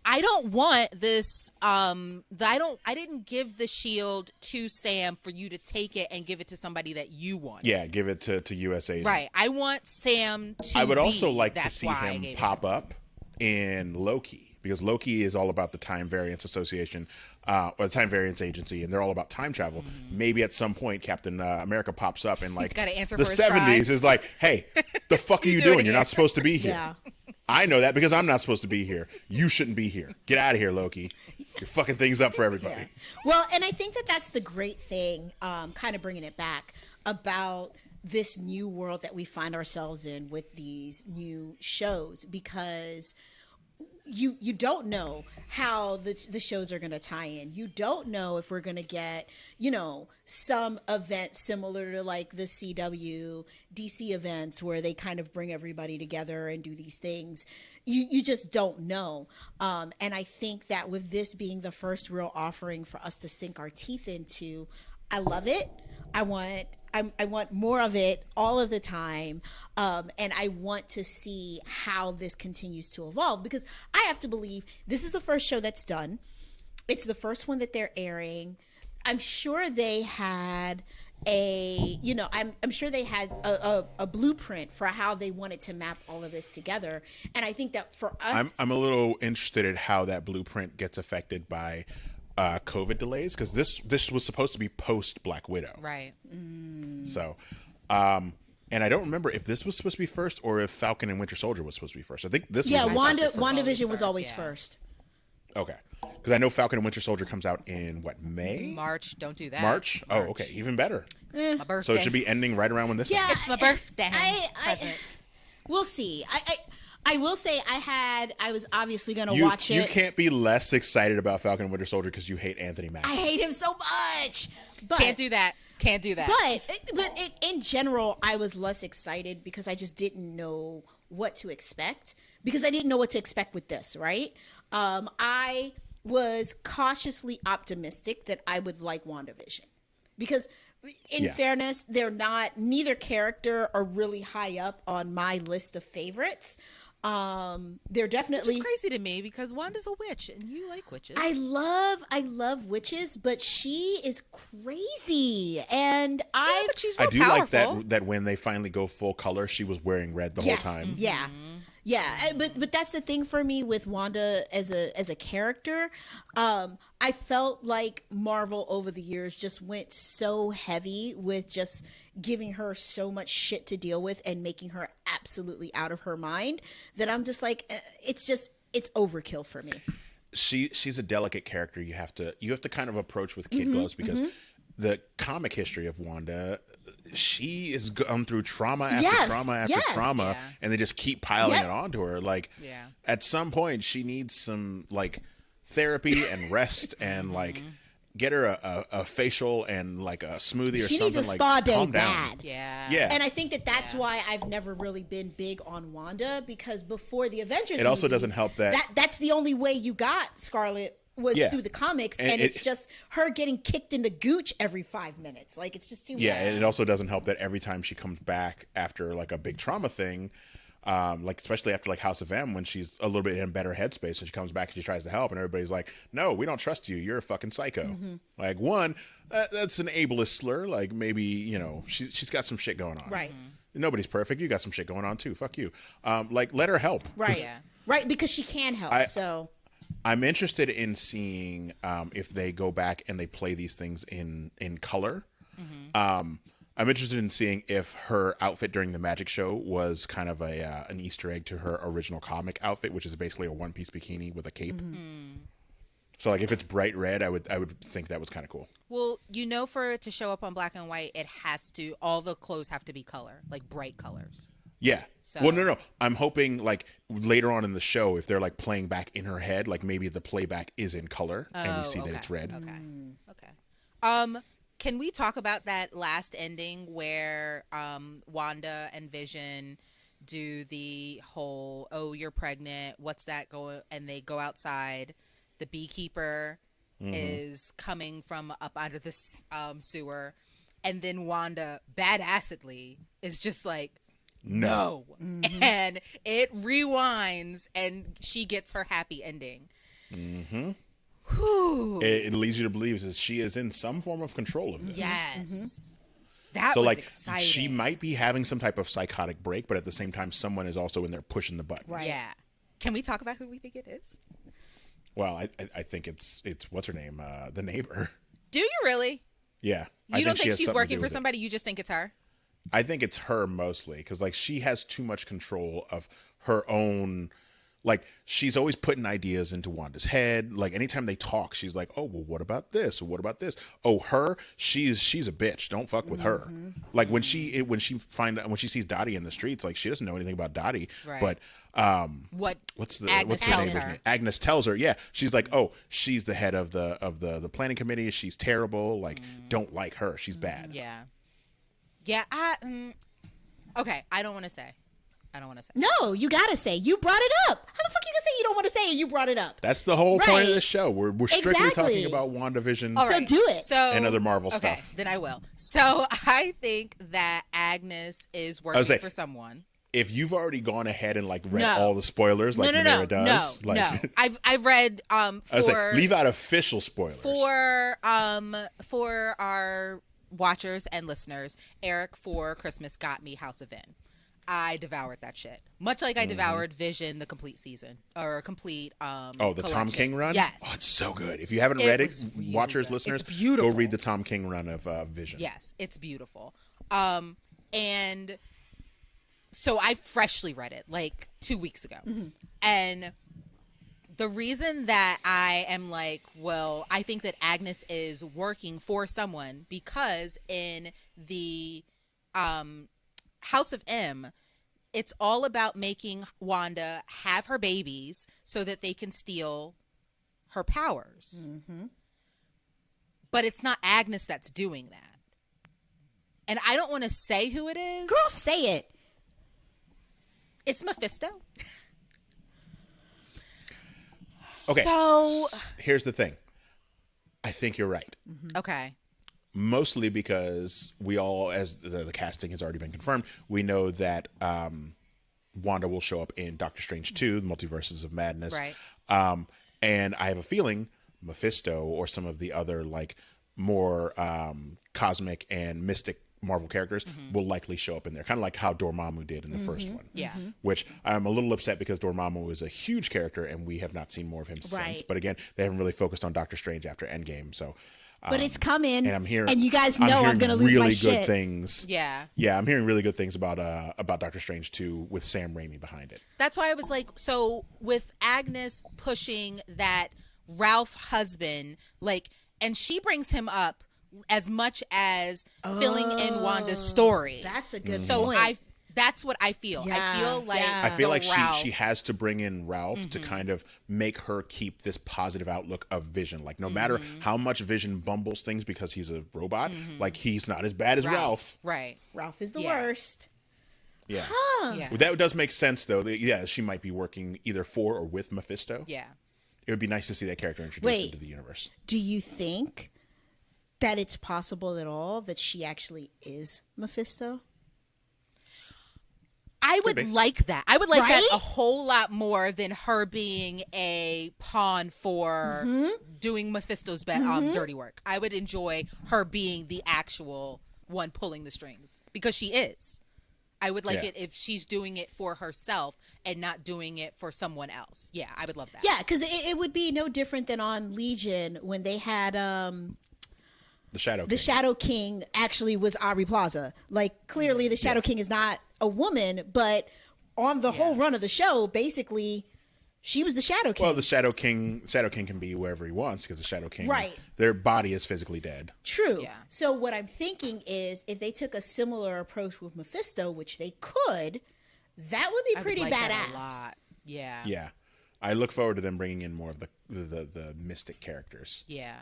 I don't want this. I didn't give the shield to Sam for you to take it and give it to somebody that you want. Yeah, give it to US Agent. Right. I want Sam to. I would also be. like to That's see why I him gave it pop to him. up in Loki, because Loki is all about the Time Variance Association, or the Time Variance Agency, and they're all about time travel. Maybe at some point Captain America pops up and like gotta answer the for his 70s crimes. is like, hey, the fuck are you doing doing? You're here? not supposed to be here. Yeah. I know that because I'm not supposed to be here. You shouldn't be here. Get out of here, Loki. You're fucking things up for everybody. Yeah. Well, and I think that that's the great thing, kind of bringing it back, about this new world that we find ourselves in with these new shows, because you don't know how the shows are going to tie in. You don't know if we're going to get, some event similar to like the CW DC events where they kind of bring everybody together and do these things. You just don't know. And I think that with this being the first real offering for us to sink our teeth into, I love it. I want more of it all of the time. And I want to see how this continues to evolve, because I have to believe this is the first show that's done. It's the first one that they're airing. I'm sure they had I'm sure they had a blueprint for how they wanted to map all of this together. And I think that for us, I'm a little interested in how that blueprint gets affected by COVID delays, because this was supposed to be post Black Widow, right? So, and I don't remember if this was supposed to be first or if Falcon and Winter Soldier was supposed to be first. I think this. Yeah, was WandaVision was always first. Okay, because I know Falcon and Winter Soldier comes out in May, March. Don't do that. March. Oh, okay, even better. My birthday. So it should be ending right around when this. Yeah, it's my birthday present. We'll see. I will say I was obviously going to watch it. You can't be less excited about Falcon and Winter Soldier because you hate Anthony Mackie. I hate him so much. But, Can't do that. But in general, I was less excited because I just didn't know what to expect. Because I didn't know what to expect with this, right? I was cautiously optimistic that I would like WandaVision. Because in fairness, neither character are really high up on my list of favorites. They're definitely, which is crazy to me because Wanda's a witch and you like witches. I love witches, but she is crazy, and but she's real I do powerful. like that when they finally go full color, she was wearing red the whole time. Yeah. Yeah, but that's the thing for me with Wanda as a character. I felt like Marvel over the years just went so heavy with just giving her so much shit to deal with and making her absolutely out of her mind that I'm just like, it's overkill for me. She's a delicate character. You have to kind of approach with kid gloves, because the comic history of Wanda, she has gone through trauma after trauma after trauma, and they just keep piling it onto her. Like, at some point, she needs some like therapy and rest, and like get her a facial and like a smoothie or something. She needs a spa like, day calm bad. down. Yeah. And I think that's why I've never really been big on Wanda, because before the Avengers, it also doesn't help that's the only way you got Scarlet was through the comics, and it's just her getting kicked in the gooch every 5 minutes. Like, it's just too much. Yeah, and it also doesn't help that every time she comes back after like a big trauma thing, like especially after like House of M, when she's a little bit in a better headspace and she comes back and she tries to help, and everybody's like, no, we don't trust you, you're a fucking psycho. Like, one, that's an ableist slur. Like, maybe she's got some shit going on, right? Nobody's perfect. You got some shit going on too. Fuck you. Like, let her help. Right. Right, because she can help. So I'm interested in seeing if they go back and they play these things in color. I'm interested in seeing if her outfit during the magic show was kind of an Easter egg to her original comic outfit, which is basically a one-piece bikini with a cape. So, like, if it's bright red, I would think that was kind of cool. Well, for it to show up on black and white, all the clothes have to be color, like bright colors. Yeah. So. Well, no. I'm hoping, like, later on in the show, if they're, like, playing back in her head, like, maybe the playback is in color, and we see that it's red. Okay. Can we talk about that last ending where Wanda and Vision do the whole, oh, you're pregnant, what's that going, and they go outside, the beekeeper is coming from up under the sewer, and then Wanda, badassedly, is just like, no. And it rewinds and she gets her happy ending. It leads you to believe that she is in some form of control of this. Yes. That was exciting. She might be having some type of psychotic break, but at the same time, someone is also in there pushing the buttons. Right. Yeah. Can we talk about who we think it is? Well, I think it's what's her name? The neighbor. Do you really? Yeah. You don't think she's working for somebody? You just think it's her? I think it's her mostly, because like she has too much control of her own Like, she's always putting ideas into Wanda's head. Like, anytime they talk, she's like, oh, well, what about this? What about this? Oh, her, she's a bitch. Don't fuck with her. Like, when she sees Dottie in the streets, like, she doesn't know anything about Dottie. Right. But what's the name of it? Agnes tells her, yeah. She's like, oh, she's the head of the planning committee. She's terrible. Like, don't like her. She's bad. Yeah. Yeah. Okay. I don't want to say. No, you gotta say. You brought it up. How the fuck you gonna say you don't want to say and you brought it up? That's the whole point Right. of this show. We're strictly Exactly. talking about WandaVision All So do it. and other Marvel Okay, stuff. then I will. So I think that Agnes is working say, for someone. If you've already gone ahead and like read No. all the spoilers, like Manera does, no. like I've read I was like, leave out official spoilers. for our watchers and listeners. Eric for Christmas got me House of N. I devoured that shit. Much like I devoured Vision, the complete season or complete the collection. Tom King run. Yes. Oh, it's so good. If you haven't read it, was really watchers, good. listeners, It's beautiful. go read the Tom King run of Vision. Yes, it's beautiful. And so I freshly read it like 2 weeks ago. And the reason that I am like, well, I think that Agnes is working for someone because in the House of M, it's all about making Wanda have her babies so that they can steal her powers. But it's not Agnes that's doing that. And I don't want to say who it is. Girl, say it. It's Mephisto. Okay. So, Here's the thing. I think you're right. okay. Mostly because we all, as the casting has already been confirmed, we know that Wanda will show up in Doctor Strange 2, The Multiverses of Madness. Right. And I have a feeling Mephisto or some of the other like more cosmic and mystic Marvel characters will likely show up in there, kind of like how Dormammu did in the first one. Yeah. Which I'm a little upset because Dormammu is a huge character and we have not seen more of him since. Right. But again, they haven't really focused on Doctor Strange after Endgame, so. But it's coming. And I'm hearing, and you guys know I'm hearing gonna lose really my good shit. things. Yeah. Yeah, I'm hearing really good things about Doctor Strange 2 with Sam Raimi behind it. That's why I was like, so with Agnes pushing that Ralph husband, like, and she brings him up as much as filling in Wanda's story. That's a good So point. that's what I feel. Yeah, I feel like yeah. I feel the like Ralph, she has to bring in Ralph to kind of make her keep this positive outlook of Vision. Like, no matter how much Vision bumbles things because he's a robot, like, he's not as bad as Ralph. Right. Ralph is the Yeah. worst. Yeah. Yeah. Well, that does make sense, though. Yeah, she might be working either for or with Mephisto. Yeah. It would be nice to see that character introduced Wait. into the universe. Do you think that it's possible at all that she actually is Mephisto? I Could would be. like that. I would like that Right? a whole lot more than her being a pawn for doing Mephisto's dirty work. I would enjoy her being the actual one pulling the strings because she is. I would like Yeah. it if she's doing it for herself and not doing it for someone else. Yeah, I would love that. Yeah, because it would be no different than on Legion when they had The Shadow the King. Shadow King actually was Aubrey Plaza. Like, clearly the Shadow King is not a woman, but on the whole run of the show, basically, she was the Shadow King. Well, the Shadow King can be whoever he wants because the Shadow King, Right. their body is physically dead. True. Yeah. So what I'm thinking is if they took a similar approach with Mephisto, which they could, that would be I would pretty like that badass. a lot. Yeah. Yeah. I look forward to them bringing in more of the mystic characters. Yeah.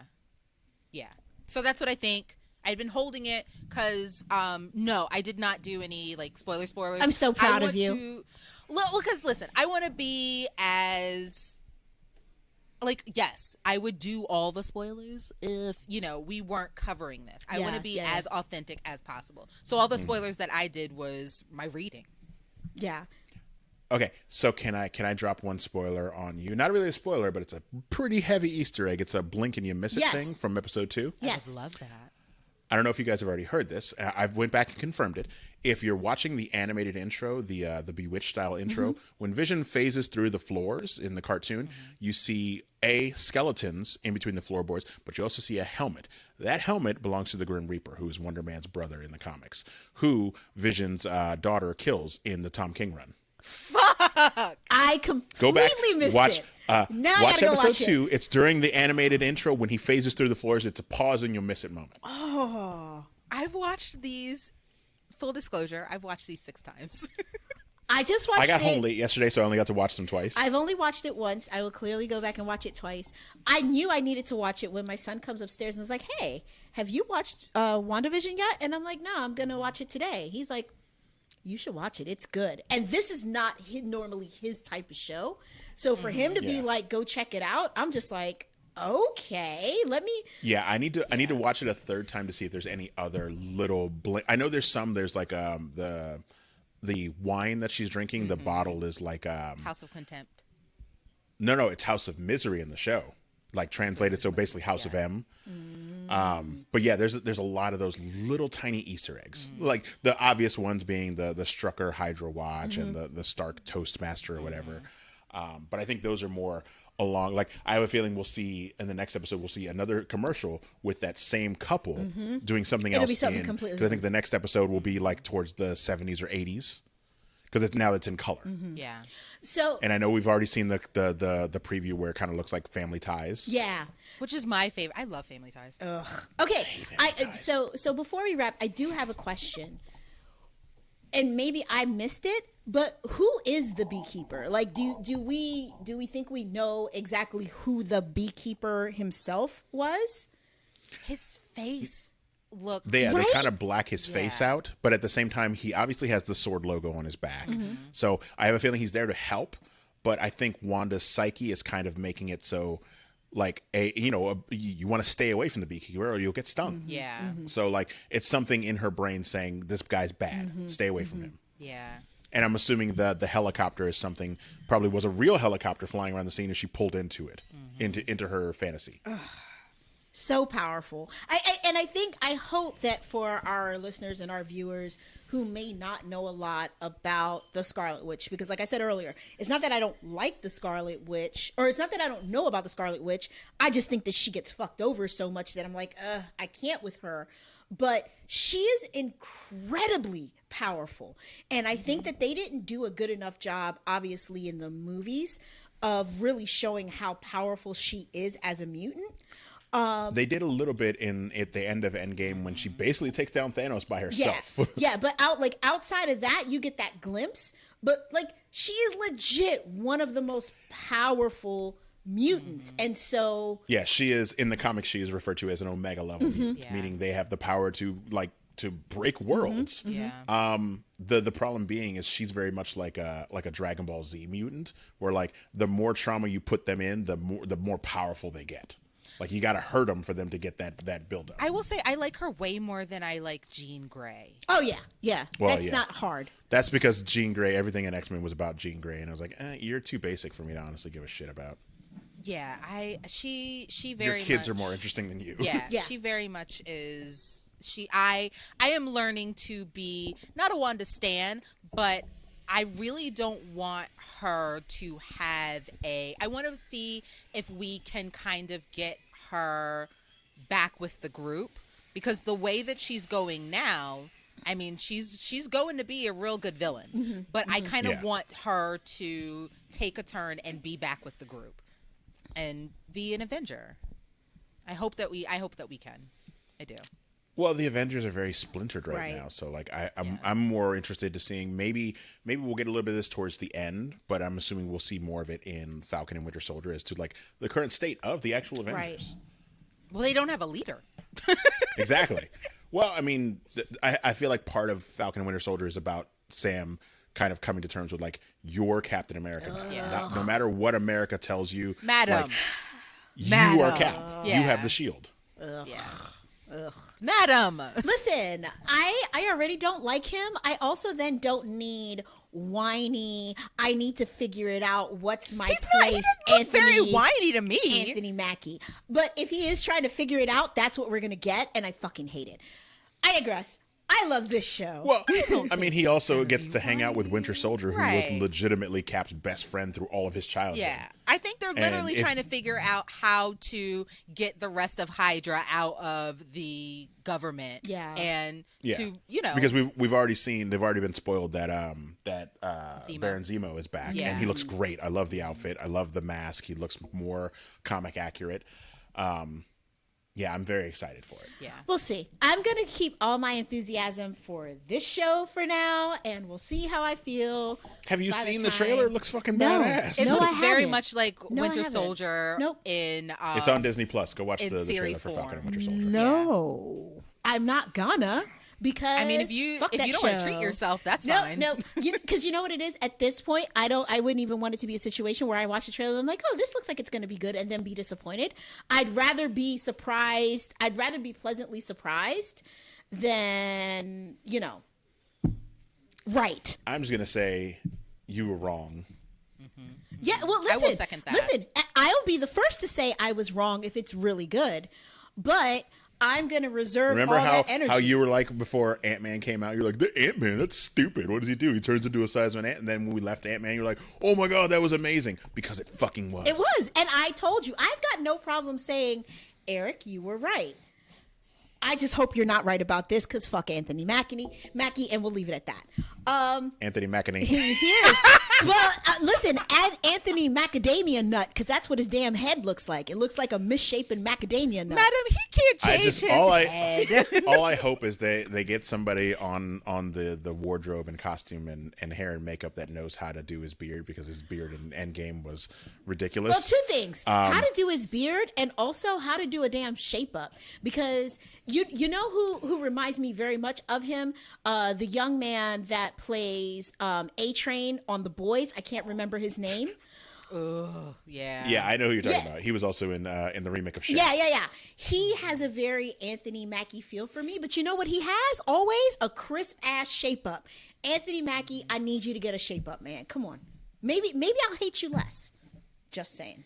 Yeah. So that's what I think. I'd been holding it because, no, I did not do any, like, spoilers. I'm so proud of you. Because, listen, I want to be as, like, yes, I would do all the spoilers if, we weren't covering this. I want Yeah, to be yeah. as authentic as possible. So all the spoilers that I did was my reading. Yeah. Okay, so can I drop one spoiler on you? Not really a spoiler, but it's a pretty heavy Easter egg. It's a blink and you miss it Yes. thing from episode 2. Yes. I would love that. I don't know if you guys have already heard this. I went back and confirmed it. If you're watching the animated intro, the Bewitched style intro, when Vision phases through the floors in the cartoon, you see skeletons in between the floorboards, but you also see a helmet. That helmet belongs to the Grim Reaper, who is Wonder Man's brother in the comics, who Vision's daughter kills in the Tom King run. Fuck! I completely Go back, missed watch. it. Now I Watch gotta go episode watch 2. It's during the animated intro when he phases through the floors. It's a pause and you'll miss it moment. Oh, I've watched these. Full disclosure, I've watched these 6 times. I just watched I got it. home late yesterday, so I only got to watch them twice. I've only watched it once. I will clearly go back and watch it twice. I knew I needed to watch it when my son comes upstairs and was like, "Hey, have you watched WandaVision yet?" And I'm like, "No, I'm gonna watch it today." He's like, "You should watch it. It's good." And this is not normally his type of show, so for him to be Yeah. like, "Go check it out," I'm just like, "Okay, let me." Yeah, I need to watch it a third time to see if there's any other little I know there's like the wine that she's drinking, the bottle is like House of Contempt. no, it's House of Misery in the show. Like translated, so basically House of M. But yeah, there's a lot of those little tiny Easter eggs. Like the obvious ones being the Strucker Hydra watch and the Stark Toastmaster or whatever. But I think those are more along, like I have a feeling we'll see in the next episode, we'll see another commercial with that same couple doing something It'll else. be something completely Because I think the next episode will be like towards the 70s or 80s. Because now it's in color. Yeah. So And I know we've already seen the preview where it kind of looks like Family Ties. yeah. Which is my favorite. I love Family Ties. Okay. Family Ties. So before we wrap, I do have a question. And maybe I missed it, but who is the beekeeper? Like do we think we know exactly who the beekeeper himself was? His face looked. They Right? kind of black his face Yeah. out, but at the same time, he obviously has the sword logo on his back. So I have a feeling he's there to help, but I think Wanda's psyche is kind of making it so, like, you want to stay away from the beekeeper or you'll get stung. Yeah. So, like, it's something in her brain saying, this guy's bad. Stay away from him. Yeah. And I'm assuming the helicopter is something, probably was a real helicopter flying around the scene and she pulled into it, into her fantasy. So powerful. I hope that for our listeners and our viewers who may not know a lot about the Scarlet Witch, because like I said earlier, it's not that I don't like the Scarlet Witch, or it's not that I don't know about the Scarlet Witch. I just think that she gets fucked over so much that I'm like, I can't with her. But she is incredibly powerful. And I think that they didn't do a good enough job, obviously, in the movies of really showing how powerful she is as a mutant. They did a little bit at the end of Endgame when she basically takes down Thanos by herself. Yeah, but outside of that, you get that glimpse. But like, she is legit one of the most powerful mutants, and so Yeah, she is, in the comics, she is referred to as an Omega level, Yeah. meaning they have the power to break worlds. Yeah. The problem being is she's very much like a Dragon Ball Z mutant, where like the more trauma you put them in, the more powerful they get. Like you got to hurt them for them to get that build up. I will say I like her way more than I like Jean Grey. oh yeah, Well, that's yeah. not hard. That's because Jean Grey, everything in X-Men was about Jean Grey, and I was like, you're too basic for me to honestly give a shit about. Yeah, she Your very kids much, are more interesting than you. Yeah, Yeah. she very much is. I am learning to be not a Wanda stan, but I really don't want her to have I want to see if we can kind of get her back with the group, because the way that she's going now, I mean, she's going to be a real good villain, but I kind of Yeah. want her to take a turn and be back with the group and be an Avenger. I hope that we can. I do. Well, the Avengers are very splintered right Right. now, so like I'm more interested to seeing maybe we'll get a little bit of this towards the end, but I'm assuming we'll see more of it in Falcon and Winter Soldier as to like the current state of the actual Avengers. Right. Well, they don't have a leader. Exactly. Well, I mean, I feel like part of Falcon and Winter Soldier is about Sam kind of coming to terms with like you're Captain America now. Yeah. No matter what America tells you, Madam. like, you Madam. are Cap. Yeah. You have the shield. Yeah. Madam. Listen, I already don't like him. I also then don't need whiny, I need to figure it out, what's my place, He doesn't look very whiny to me. Anthony Mackie. But if he is trying to figure it out, that's what we're gonna get, and I fucking hate it. I digress. I love this show. Well, I mean, he also gets to hang out with Winter Soldier, who Right. was legitimately Cap's best friend through all of his childhood. Yeah, I think they're literally if- trying to figure out how to get the rest of Hydra out of the government. Yeah. And Yeah. to, Because they've already been spoiled that Zemo. Baron Zemo is back, Yeah. and he looks great. I love the outfit. I love the mask. He looks more comic accurate. Yeah, I'm very excited for it. yeah. We'll see. I'm going to keep all my enthusiasm for this show for now, and we'll see how I feel. Have you by seen the the trailer? It time- looks fucking No. badass. It No, looks I very haven't. much like No, I Winter haven't. Soldier Nope. in It's on Disney Plus. Go watch in the trailer series for Falcon form. and Winter Soldier. No, I'm not gonna, because I mean, if you fuck that don't want to show. treat yourself, that's No, fine. no, because you know what it is. At this point, I wouldn't even want it to be a situation where I watch a trailer and I'm like, oh, this looks like it's going to be good, and then be disappointed. I'd rather be surprised. I'd rather be pleasantly surprised than right. I'm just gonna say you were wrong. Yeah, well, I listen. will second that. Listen, I'll be the first to say I was wrong if it's really good, but I'm going to reserve Remember all that energy. how you were like before Ant-Man came out? You're like, the Ant-Man, that's stupid. What does he do? He turns into a size of an ant. And then when we left Ant-Man, you're like, oh my God, that was amazing. Because it fucking was. It was. And I told you, I've got no problem saying, Eric, you were right. I just hope you're not right about this, because fuck Anthony Mackie, and we'll leave it at that. Anthony Mackie. He is. Well, listen, add Anthony Macadamia Nut, because that's what his damn head looks like. It looks like a misshapen macadamia nut. Madam, he can't change his head. All I hope is they get somebody on the wardrobe and costume and hair and makeup that knows how to do his beard, because his beard in Endgame was ridiculous. Well, two things: how to do his beard, and also how to do a damn shape up. Because you know who reminds me very much of him, the young man that plays A-Train on The Boys. I can't remember his name. Oh, yeah. Yeah, I know who you're talking Yeah. about. He was also in the remake of Shaq. Yeah. He has a very Anthony Mackie feel for me, but you know what he has? Always a crisp ass shape up. Anthony Mackie, I need you to get a shape up, man. Come on. Maybe I'll hate you less. Just saying.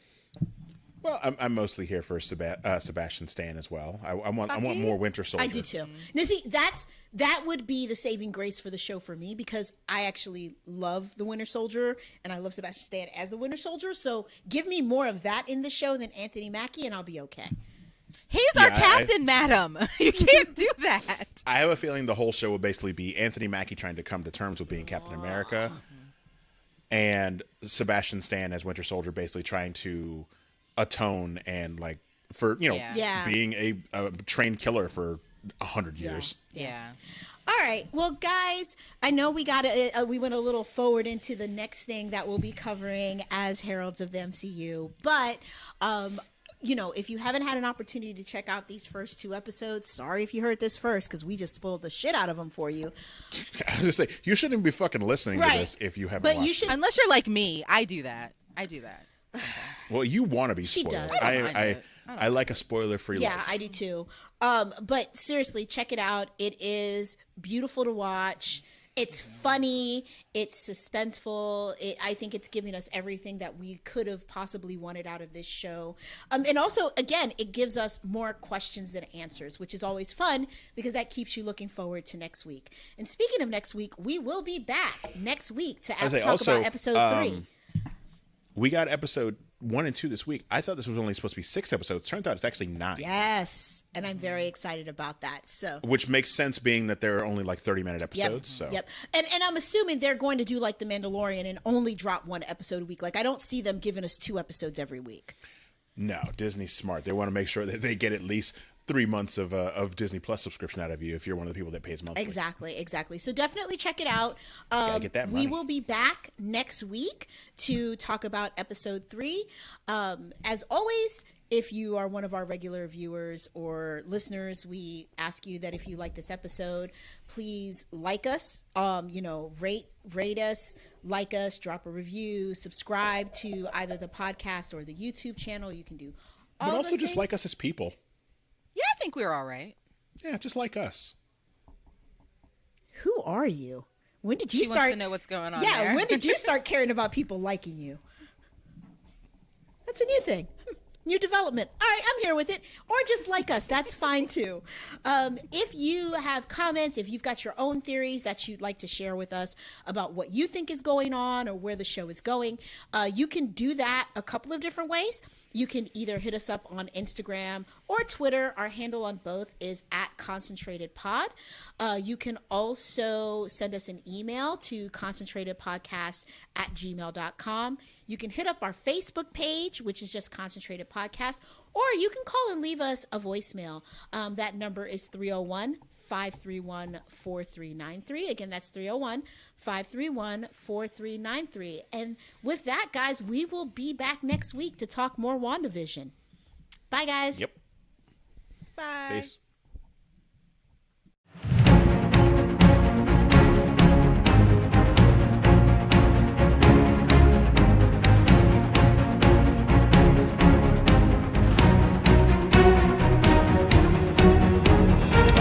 Well, I'm mostly here for Sebastian Stan as well. I want more Winter Soldier. I do too. Now, see, that would be the saving grace for the show for me, because I actually love the Winter Soldier and I love Sebastian Stan as the Winter Soldier. So give me more of that in the show than Anthony Mackie, and I'll be okay. He's our captain, madam. You can't do that. I have a feeling the whole show will basically be Anthony Mackie trying to come to terms with being Captain America, and Sebastian Stan as Winter Soldier basically trying to atone and for Yeah. being a trained killer for 100 years. Yeah. All right. Well, guys, I know we went a little forward into the next thing that we'll be covering as Heralds of the MCU. But, if you haven't had an opportunity to check out these first 2 episodes, sorry if you heard this first, because we just spoiled the shit out of them for you. I was just say, you shouldn't be fucking listening to this if you haven't But watched you should. Unless you're like me, I do that. Sometimes. Well, you want to be She spoiled. does. I like a spoiler-free Yeah, life. I do too. But seriously, check it out. It is beautiful to watch. It's funny. It's suspenseful. I think it's giving us everything that we could have possibly wanted out of this show. And also, again, it gives us more questions than answers, which is always fun, because that keeps you looking forward to next week. And speaking of next week, we will be back next week to talk about episode 3. We got episode 1 and 2 this week. I thought this was only supposed to be 6 episodes. Turns out it's actually 9. Yes. And I'm very excited about that. So, which makes sense, being that they're only 30-minute episodes. So. Yep. And I'm assuming they're going to do like The Mandalorian and only drop 1 episode a week. Like, I don't see them giving us 2 episodes every week. No, Disney's smart. They want to make sure that they get at least 3 months of Disney Plus subscription out of you if you're one of the people that pays monthly. Exactly. So definitely check it out. Gotta get that money. We will be back next week to talk about episode 3. As always, if you are one of our regular viewers or listeners, we ask you that if you like this episode, please like us, rate us, like us, drop a review, subscribe to either the podcast or the YouTube channel. You can do all But also those just things. like us as people. Yeah, I think we're all right. Yeah, just like us. Who are you? When did you She start? wants to know what's going on Yeah, there. when did you start caring about people liking you? That's a new thing. new development. All right, I'm here with it. Or just like us, that's fine too. If you have comments, if you've got your own theories that you'd like to share with us about what you think is going on or where the show is going, you can do that a couple of different ways. You can either hit us up on Instagram or Twitter. Our handle on both is @concentratedpod. You can also send us an email to concentratedpodcast@gmail.com. You can hit up our Facebook page, which is just Concentrated Podcast, or you can call and leave us a voicemail. That number is 301-531-4393. Again, that's 301-531-4393. And with that, guys, we will be back next week to talk more WandaVision. Bye, guys. Yep. Bye. Peace.